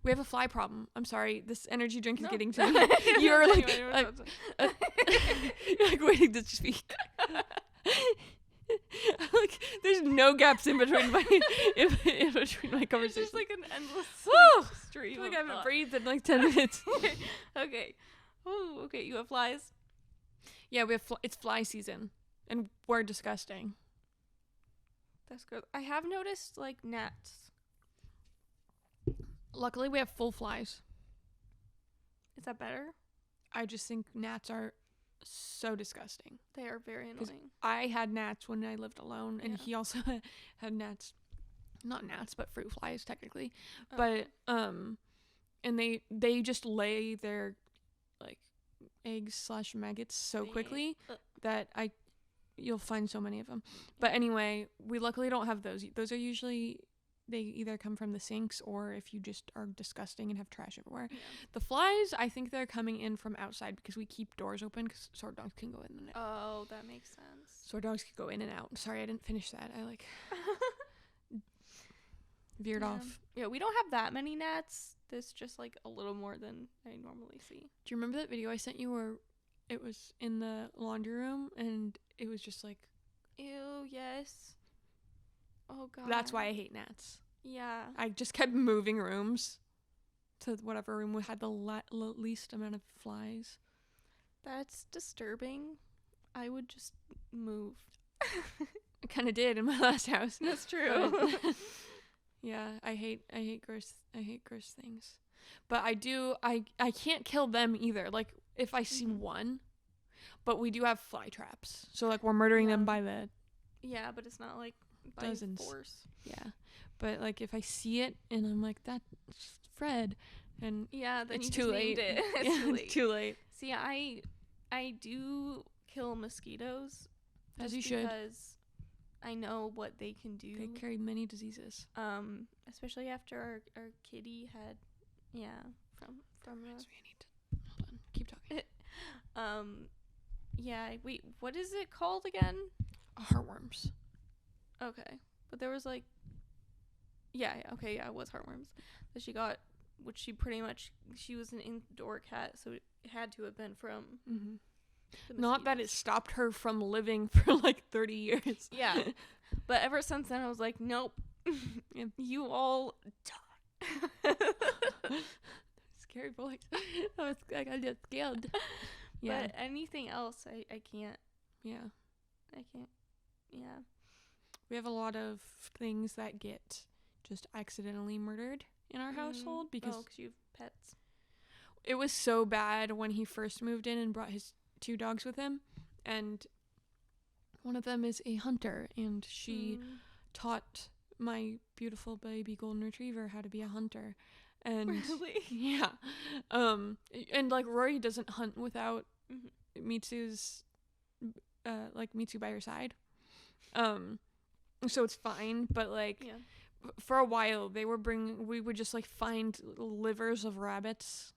we have a fly problem. I'm sorry, this energy drink is getting to me. You're like, you're like waiting to speak. Like, there's no gaps in between my conversation. It's just like an endless stream. Like I haven't breathed in like 10 minutes. Okay. Oh, okay. You have flies. Yeah, we have. It's fly season, and we're disgusting. That's good. I have noticed like gnats. Luckily, we have full flies. Is that better? I just think gnats are so disgusting. They are very annoying. I had gnats when I lived alone, and he also had gnats. Not gnats, but fruit flies technically. But and they just lay their like eggs / maggots so quickly that you'll find so many of them. But anyway, we luckily don't have those. Those are usually, they either come from the sinks or if you just are disgusting and have trash everywhere. Yeah. The flies, I think they're coming in from outside because we keep doors open because sword dogs can go in and out. Oh, that makes sense. Sword dogs can go in and out. Sorry, I didn't finish that. I like veered off. Yeah, we don't have that many gnats. There's just like a little more than I normally see. Do you remember that video I sent you where it was in the laundry room and it was just like, ew, yes. Oh god. That's why I hate gnats. Yeah. I just kept moving rooms to whatever room had the least amount of flies. That's disturbing. I would just move. I kind of did in my last house. That's true. Yeah, I hate gross things. But I can't kill them either. Like if I see one, but we do have fly traps. So like we're murdering them by the but it's not like by dozens. Force. Yeah. But like if I see it and I'm like, that's Fred, and then it's you too just late. Named it. It's too late. See, I do kill mosquitoes. As you should. Because I know what they can do. They carry many diseases. Especially after our kitty had, from we need to hold on. Keep talking. Wait, what is it called again? Heartworms. Okay, but there was like, it was heartworms that she got, which she was an indoor cat, so it had to have been from. Mm-hmm. Not that it stopped her from living for like 30 years. Yeah. But ever since then, I was like, nope. You all die. Scary voice. I got scared. Yeah. But anything else, I can't. Yeah. I can't. Yeah. We have a lot of things that get just accidentally murdered in our household because you have pets. It was so bad when he first moved in and brought his 2 dogs with him, and one of them is a hunter, and she taught my beautiful baby golden retriever how to be a hunter, And Really? yeah. And like Rory doesn't hunt without Mm-hmm. Mitsu's like Mitsu by her side. So it's fine, but like Yeah. for a while we would just like find livers of rabbits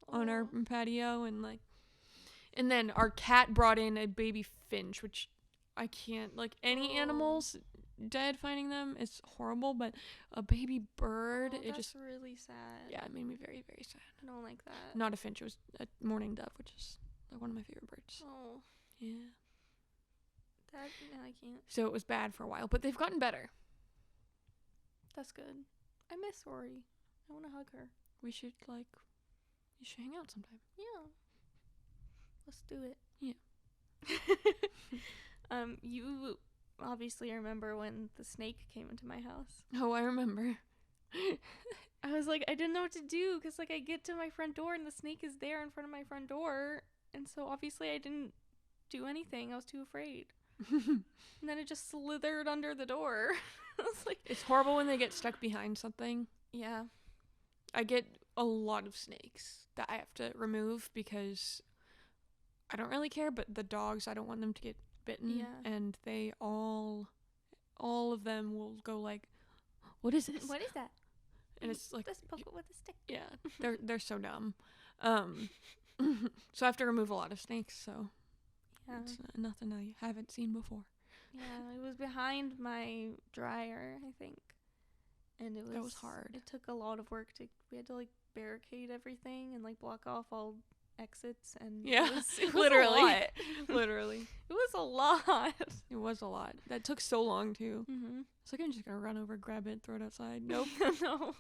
on our Aw. patio, and then our cat brought in a baby finch, which I can't, like, any animals dead, finding them is horrible, but a baby bird, Oh, it that's just, really sad. yeah, it made me very, very sad. I don't like that. Not a finch, it was a mourning dove, which is like one of my favorite birds. Oh, Yeah. that, no, I can't. So it was bad for a while, but they've gotten better. That's good. I miss Rory. I want to hug her. You should hang out sometime. Yeah. Let's do it. Yeah. You obviously remember when the snake came into my house. Oh, I remember. I was like, I didn't know what to do because, like, I get to my front door and the snake is there in front of my front door. And so obviously I didn't do anything. I was too afraid. And then it just slithered under the door. I was like, It's horrible when they get stuck behind something. yeah. I get a lot of snakes that I have to remove because I don't really care, but the dogs, I don't want them to get bitten. Yeah. And they all of them will go like, what is this? What is that? And it's like, Let's poke it with a stick. yeah, they're so dumb. So I have to remove a lot of snakes, so Yeah. it's nothing I haven't seen before. Yeah, it was behind my dryer, I think. And That was hard. It took a lot of work we had to like barricade everything and like block off all exits and Yeah, it was literally. a lot. Literally. It was a lot. It was a lot. That took so long, too. Mm-hmm. It's like I'm just gonna run over, grab it, throw it outside. Nope. No.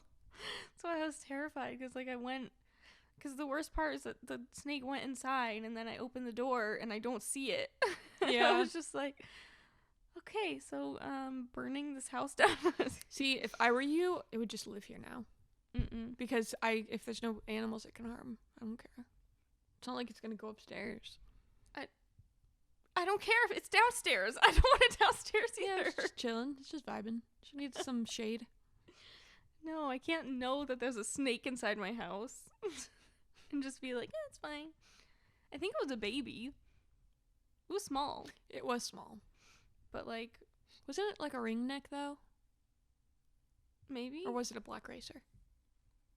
That's why I was terrified because like because the worst part is that the snake went inside and then I opened the door and I don't see it. Yeah. I was just like, okay, so burning this house down. See, if I were you, it would just live here now. Mm-mm. Because if there's no animals it can harm, I don't care. It's not like it's gonna go upstairs. I don't care if it's downstairs. I don't want it downstairs Yeah, either. it's just chilling. It's just vibing. She needs some shade. No, I can't know that there's a snake inside my house and just be like, yeah, it's fine. I think it was a baby. It was small, It was small. but like Wasn't it like a ringneck though? maybe. Or was it a black racer?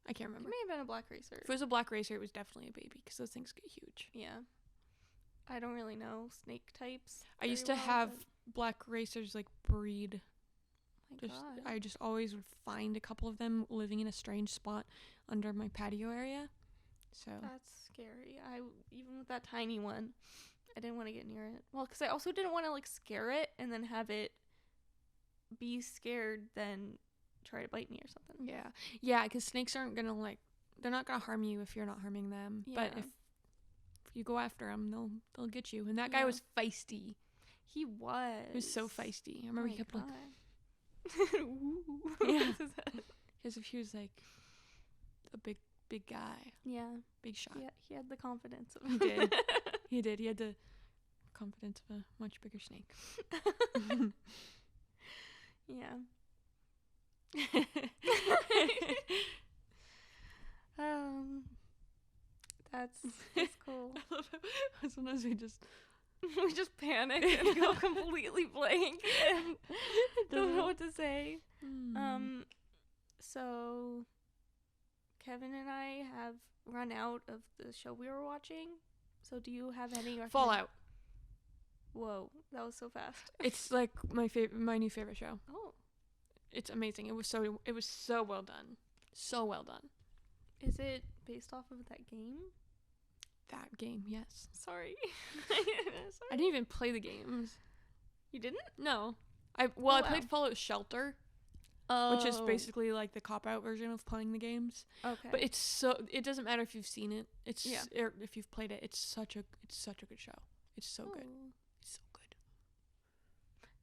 I can't It remember. may have been a black racer. If it was a black racer, it was definitely a baby because those things get huge. Yeah. I don't really know snake types. I used to very well, have but- black racers like breed. My God. I just always would find a couple of them living in a strange spot under my patio area. So That's scary. Even with that tiny one, I didn't want to get near it. Well, because I also didn't want to like scare it and then have it be scared, then try to bite me or something. yeah, because snakes aren't gonna they're not gonna harm you if you're not harming them. But Yeah. if you go after them, they'll get you. And that guy Yeah. was feisty. He was. He was so feisty. I remember he kept like, Ooh. Yeah. because if he was like a big guy, Yeah. big shot. Yeah, he had the confidence. He did. He did. He had the confidence of a much bigger snake. Yeah. That's cool. I love how sometimes we just We just panic and go completely blank and don't know what to say. So Kevin and I have run out of the show we were watching. So do you have any Fallout. Whoa, that was so fast. It's like my new favorite show. Oh. It's amazing. It was so well done. So well done. Is it based off of that game? That game, yes. Sorry. I didn't even play the games. You didn't? No. Oh, I wow. played Fallout Shelter, which is basically like the cop-out version of playing the games. Okay. But it doesn't matter if you've seen it. Or if you've played it. It's such a good show. It's so good. It's so good.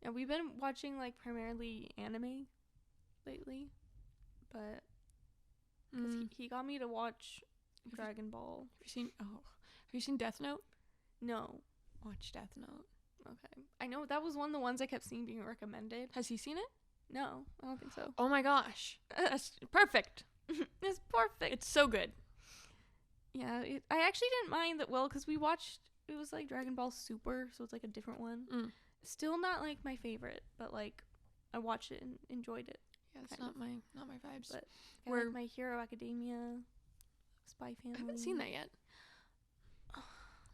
Yeah, we've been watching like primarily anime lately, but because he got me to watch Dragon Ball. Have you seen Death Note? No. Watch Death Note. Okay. I know that was one of the ones I kept seeing being recommended. Has he seen it? No, I don't think so. Oh my gosh. That's perfect. It's perfect. It's so good. Yeah, I actually didn't mind that well because we watched. It was like Dragon Ball Super, so it's like a different one. Still not like my favorite, but like I watched it and enjoyed it. Yeah, it's not my vibes. But I like My Hero Academia, Spy Family. I haven't seen that yet.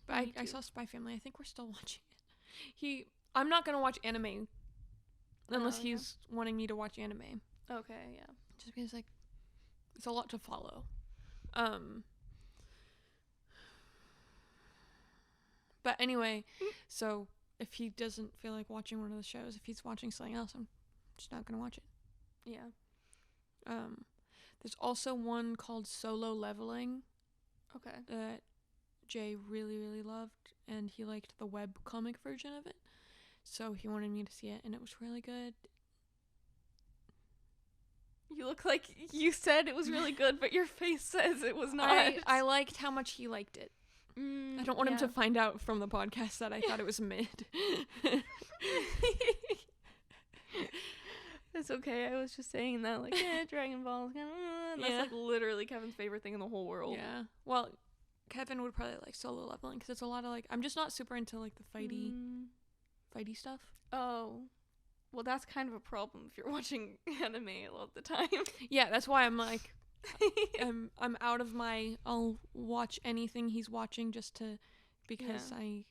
But I saw Spy Family. I think we're still watching it. I'm not gonna watch anime unless he's wanting me to watch anime. Okay, yeah. Just because like it's a lot to follow. But anyway, so if he doesn't feel like watching one of the shows, if he's watching something else, I'm just not gonna watch it. Yeah. There's also one called Solo Leveling. Okay. That Jay really, really loved, and he liked the web comic version of it. So he wanted me to see it, and it was really good. You look like you said it was really good, but your face says it was not. I liked how much he liked it. I don't want him to find out from the podcast that I thought it was mid. It's okay. I was just saying that, like, Dragon Ball. That's like literally Kevin's favorite thing in the whole world. Yeah. Well, Kevin would probably like Solo Leveling because it's a lot of like. I'm just not super into like the fighty stuff. Oh. Well, that's kind of a problem if you're watching anime a lot of the time. Yeah, that's why I'm like, I'm out of my. I'll watch anything he's watching just because I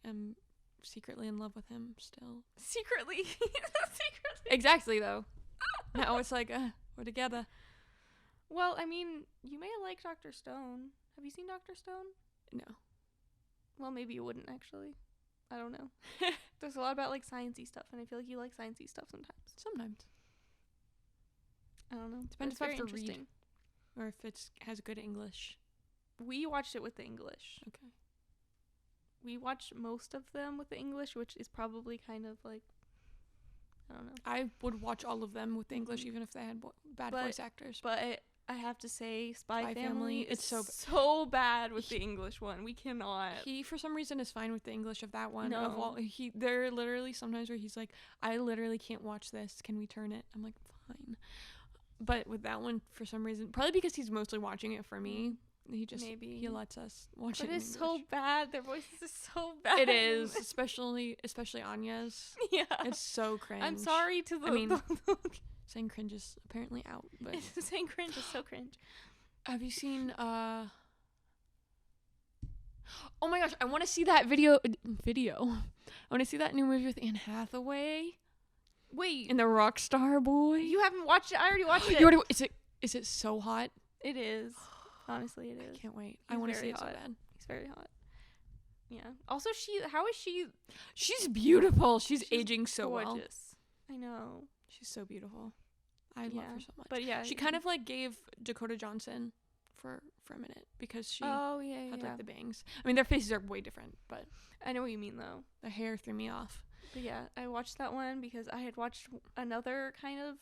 am secretly in love with him still. Secretly. Exactly though. Now it's like we're together. Well, I mean, you may like Dr. Stone. Have you seen Dr. Stone? No. Well, maybe you wouldn't actually. I don't know. There's a lot about like sciencey stuff, and I feel like you like sciencey stuff sometimes. Sometimes. I don't know. Depends if I have to read or if it has good English. We watched it with the English. Okay. We watched most of them with the English, which is probably kind of like, I don't know. I would watch all of them with the English, even if they had bad voice actors. But I have to say, Spy Family it's so bad with the English one. We cannot. He, for some reason, is fine with the English of that one. No. There are literally sometimes where he's like, I literally can't watch this. Can we turn it? I'm like, fine. But with that one, for some reason, probably because he's mostly watching it for me, he lets us watch it in But it's English. so bad. Their voices is so bad. It is, especially Anya's. Yeah. It's so cringe. I'm sorry to the... I mean, saying cringe is apparently out, but... saying cringe is so cringe. Have you seen, Oh my gosh, I want to see that video. I want to see that new movie with Anne Hathaway. Wait. And the rock star boy. You haven't watched it? I already watched it. You already, is it so hot? It is. Honestly, it is. I can't wait. I want to see it so bad. He's very hot. Yeah. Also, how is she? She's beautiful. She's aging so gorgeous. well. I know. She's so beautiful. I love her so much. But yeah, she kind of like gave Dakota Johnson for a minute because she had like the bangs. I mean, their faces are way different, but I know what you mean though. The hair threw me off. But yeah, I watched that one because I had watched another kind of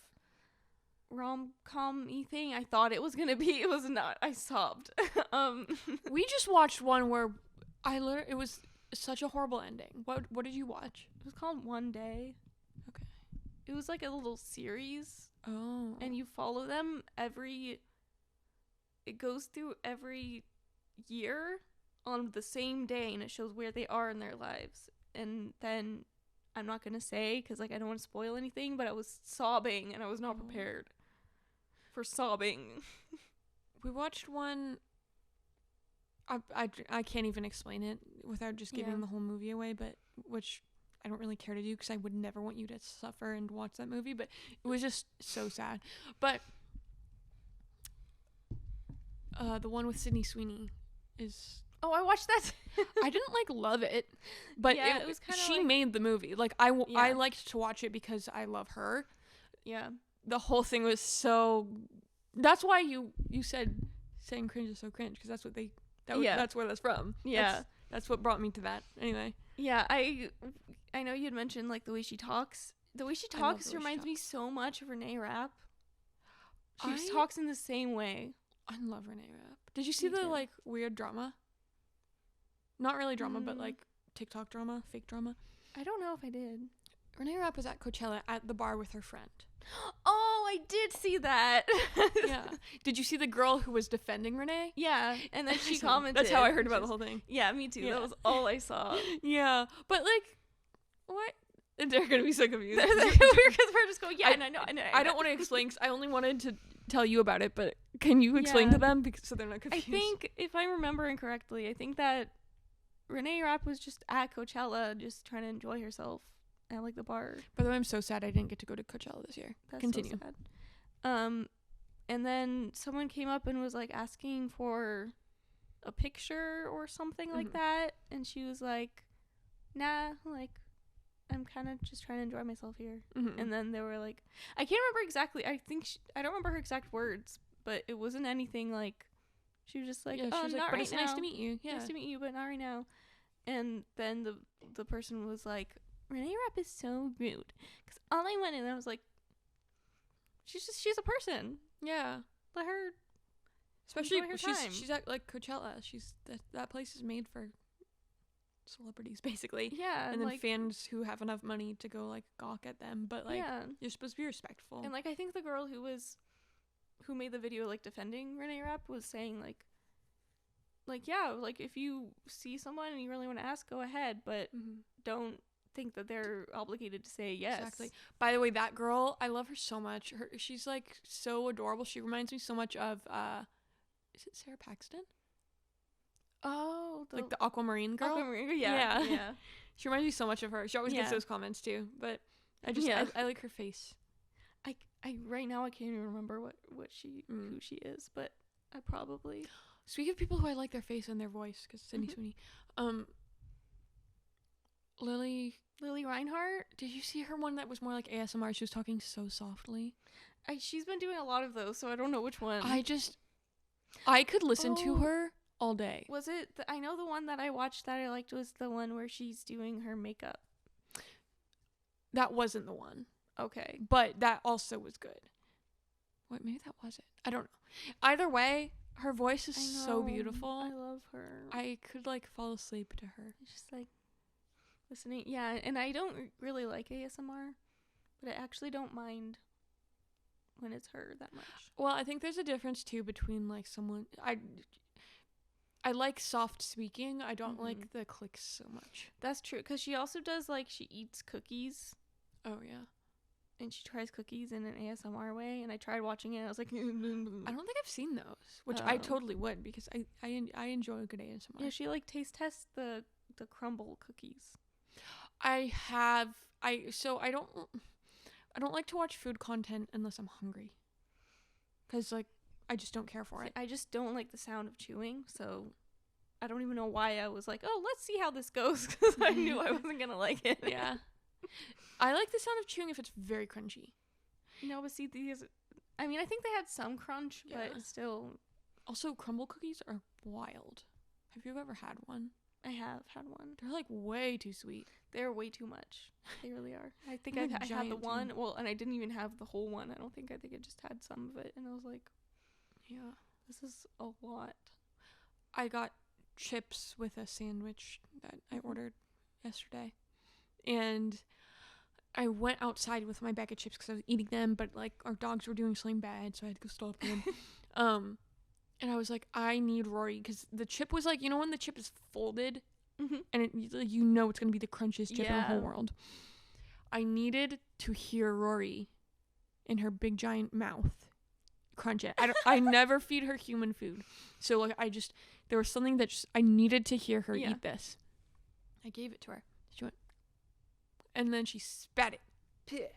rom-com-y thing. I thought it was gonna be. It was not. I sobbed. We just watched one where it was such a horrible ending. What did you watch? It was called One Day. Okay. It was like a little series. Oh. And you follow them it goes through every year on the same day, and it shows where they are in their lives. And then I'm not gonna say because like I don't want to spoil anything, but I was sobbing and I was not prepared for sobbing. We watched one. I can't even explain it without just giving the whole movie away, but which I don't really care to do because I would never want you to suffer and watch that movie, but it was just so sad. But the one with Sydney Sweeney is... Oh, I watched that. I didn't love it, but it was kind of she made the movie. I liked to watch it because I love her. Yeah. The whole thing was so... That's why you said saying cringe is so cringe, because that's what that's where that's from. Yeah. That's what brought me to that. Anyway. Yeah, I know you'd mentioned the way she talks. The way she talks reminds me so much of Renee Rapp. She talks in the same way. I love Renee Rapp. Did you see the weird drama? Not really drama, but TikTok drama, fake drama. I don't know if I did. Renee Rapp was at Coachella at the bar with her friend. Oh, I I did see that. Yeah. Did you see the girl who was defending Renee? Yeah, and then she So commented. That's how I heard about the whole thing. Yeah, me too. Yeah. That was all I saw. Yeah, but like, what? They're gonna be so confused. Because we're just going, yeah, I know. I don't want to explain, 'cause I only wanted to tell you about it, but can you explain to them so they're not I confused? think, if I'm remembering correctly, I think that Renee Rapp was just at Coachella just trying to enjoy herself at, like, the bar. By the way, I'm so sad I didn't get to go to Coachella this year. That's Continue. so sad. And then someone came up and was, like, asking for a picture or something like that, and she was like, nah, like, I'm kind of just trying to enjoy myself here. And then they were like, I can't remember exactly. I think I don't remember her exact words, but it wasn't anything like, she was just like, yeah, oh, she was not like, but right it's now. nice to meet you. Yeah. Nice to meet you, but not right now. And then the person was like, Renee Rapp is so rude. Because all I wanted, and I was like, she's a person. Yeah. Let her. Especially enjoy her time. she's at like Coachella. That place is made for celebrities basically. Yeah. And then like, fans who have enough money to go like gawk at them, but like yeah. you're supposed to be respectful. And like I think the girl who made the video like defending Renee Rapp was saying like yeah, like if you see someone and you really want to ask, go ahead, but don't think that they're obligated to say yes. Exactly. By the way, that girl, I love her so much. She's like so adorable. She reminds me so much of is it Sarah Paxton? Oh, like the Aquamarine girl. Aquamarine, yeah. She reminds me so much of her. She always gets those comments too. But I like her face. I right now I can't even remember who she is, but I probably. Speaking of people who I like their face and their voice, because Sydney Sweeney, Lily Reinhart. Did you see her one that was more like ASMR? She was talking so softly. She's been doing a lot of those, so I don't know which one. I could listen to her all day. Was it? I know the one that I watched that I liked was the one where she's doing her makeup. That wasn't the one. Okay. But that also was good. What? Maybe that was it. I don't know. Either way, her voice is so beautiful. I love her. I could like fall asleep to her. Just like listening. Yeah, and I don't really like ASMR, but I actually don't mind when it's her that much. Well, I think there's a difference too between like someone I like soft speaking. I don't like the clicks so much. That's true, because she also does like she eats cookies. Oh yeah. And she tries cookies in an ASMR way, and I tried watching it. I was like, I don't think I've seen those, which I totally would, because I enjoy a good ASMR. Yeah, she like taste tests the crumble cookies. I don't like to watch food content unless I'm hungry, because like I just don't care for it. I just don't like the sound of chewing, so I don't even know why I was like, oh, let's see how this goes, because I knew I wasn't gonna like it. Yeah. I like the sound of chewing if it's very crunchy. No, but see, I mean, I think they had some crunch, but still. Also, crumble cookies are wild. Have you ever had one? I have had one. They're like way too sweet. They're way too much. They really are. I think I had the one. Well, and I didn't even have the whole one. I think I just had some of it, and I was like, yeah, this is a lot. I got chips with a sandwich that I ordered yesterday, and I went outside with my bag of chips because I was eating them, but like our dogs were doing something bad, so I had to go stop them. And I was like, I need Rory, because the chip was like, you know when the chip is folded, and it's gonna be the crunchiest chip in the whole world. I needed to hear Rory in her big giant mouth crunch it. I never feed her human food, so like there was something that I needed to hear her eat this. I gave it to her. She went, and then she spat it.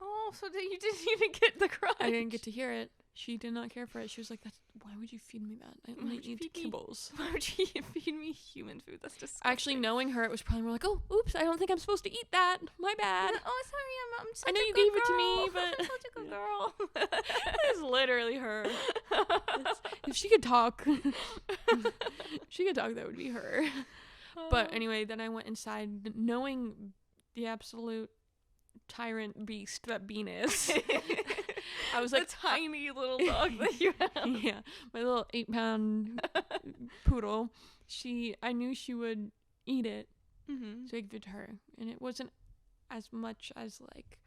Oh, so you didn't even get the crunch. I didn't get to hear it. She did not care for it. She was like, why would you feed me that? I only eat kibbles. Why would you feed me human food? That's disgusting. Actually, knowing her, it was probably more like, oh, oops, I don't think I'm supposed to eat that. My bad. Oh, sorry, I'm such I know a you good gave girl. it to me, but I'm such a good girl. It's literally her. If she could talk, that would be her. But anyway, then I went inside, knowing the absolute tyrant beast that Bean is. I was like, the tiny little dog that you have. Yeah, my little 8-pound poodle. I knew she would eat it, so I gave it to her, and it wasn't as much as like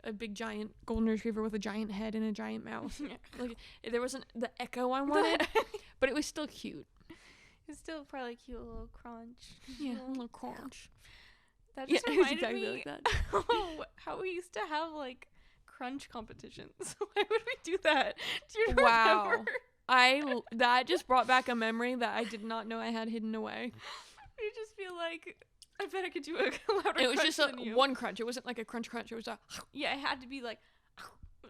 a big giant golden retriever with a giant head and a giant mouth. Like there wasn't the echo I wanted, but it was still cute. It's still probably cute, a little crunch. Yeah, a little crunch. That just it was reminded exactly me like that. how we used to have like crunch competitions. Why would we do that? Do you Wow. remember? That just brought back a memory that I did not know I had hidden away. You just feel like, I bet I could do a louder It was crunch just a than you. one crunch. It wasn't like a crunch. It was a. Yeah, it had to be like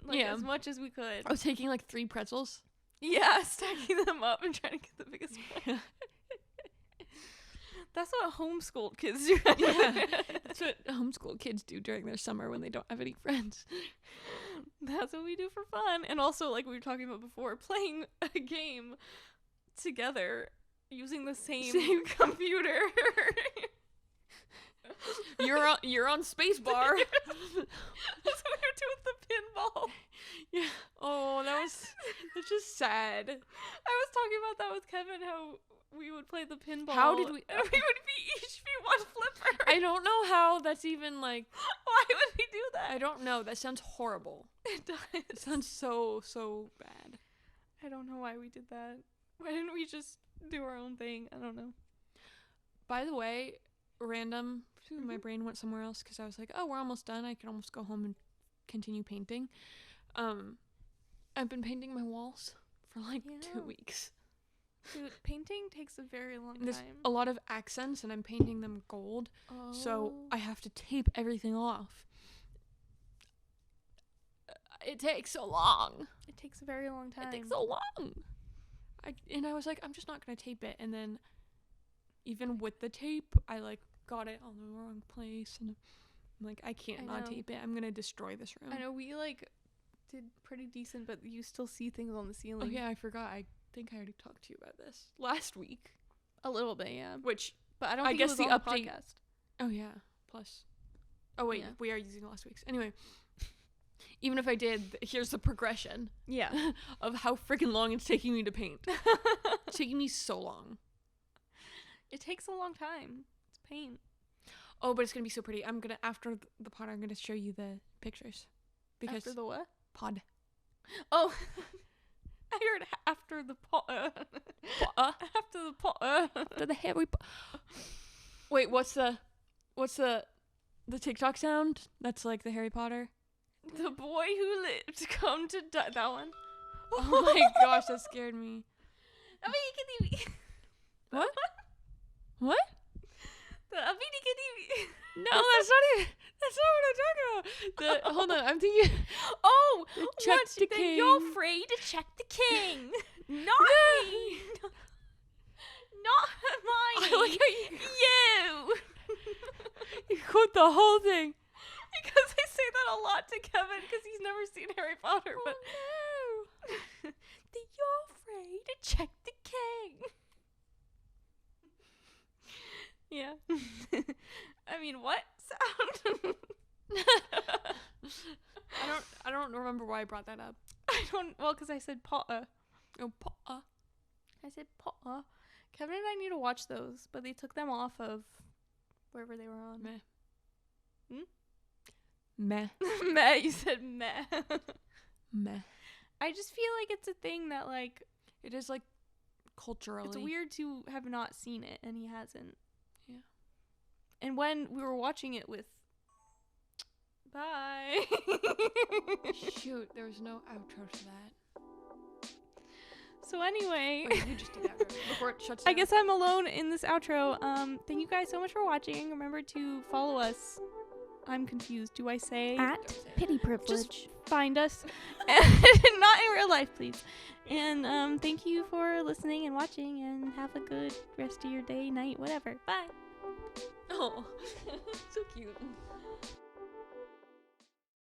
Yeah. as much as we could. I was taking like 3 pretzels. Yeah, stacking them up and trying to get the biggest one. That's what homeschooled kids do. Yeah, that's what homeschool kids do during their summer when they don't have any friends. That's what we do for fun. And also, like we were talking about before, playing a game together using the same computer. You're on spacebar. That's what we were doing with the pinball. Yeah. Oh, that's just sad. I was talking about that with Kevin, how we would play the pinball. How did we? And we would each be one flipper. I don't know how that's even like. Why would we do that? I don't know. That sounds horrible. It does. It sounds so bad. I don't know why we did that. Why didn't we just do our own thing? I don't know. By the way, random. My brain went somewhere else because I was like, oh, we're almost done. I can almost go home and continue painting. I've been painting my walls for like 2 weeks. Dude, painting takes a very long There's time. a lot of accents, and I'm painting them gold, so I have to tape everything off. It takes so long. It takes a very long time. It takes so long. I was like, I'm just not gonna tape it, and then even with the tape, I like got it on the wrong place, and I'm like, I can't not tape it. I'm gonna destroy this room. I know we like did pretty decent, but you still see things on the ceiling. Oh yeah, I forgot. I think I already talked to you about this last week. A little bit, yeah. But I don't I think guess it was the on update. the podcast. Oh yeah. Plus. Oh wait, Yeah. we are using last week's. Anyway, even if I did, here's the progression. Yeah. Of how freaking long it's taking me to paint. It's taking me so long. It takes a long time. It's paint. Oh, but it's gonna be so pretty. I'm gonna after the pod. I'm gonna show you the pictures. Because After the what? pod. Oh. I heard after the Potter. After the Potter. After the Harry. Wait, what's the TikTok sound? That's like the Harry Potter. The boy who lived come to die. That one. Oh my gosh, that scared me. I mean, you can even. What? What? The Abidi No, that's not what I'm talking about. Hold on, I'm thinking. Oh, check what? the Then king. you're free to check the king. Not me. Not Hermione. I like how you. you quote the whole thing. Because I say that a lot to Kevin because he's never seen Harry Potter. But no. Then you're free to check the king. Yeah. I mean, what sound? I don't remember why I brought that up. Well, because I said Potter. Oh, Potter. I said Potter. Kevin and I need to watch those, but they took them off of wherever they were on. Meh. Meh. Meh. You said meh. Meh. I just feel like it's a thing that, like, It is like culturally. it's weird to have not seen it, and he hasn't. Yeah. And when we were watching it with... Bye. Shoot, there was no outro to that. So anyway... Wait, you just did that before it shuts down. I guess I'm alone in this outro. Thank you guys so much for watching. Remember to follow us. I'm confused. Do I say... At Pity Privilege. Just find us. Not in real life, please. And thank you for listening and watching, and have a good rest of your day, night, whatever. Bye. Oh, so cute.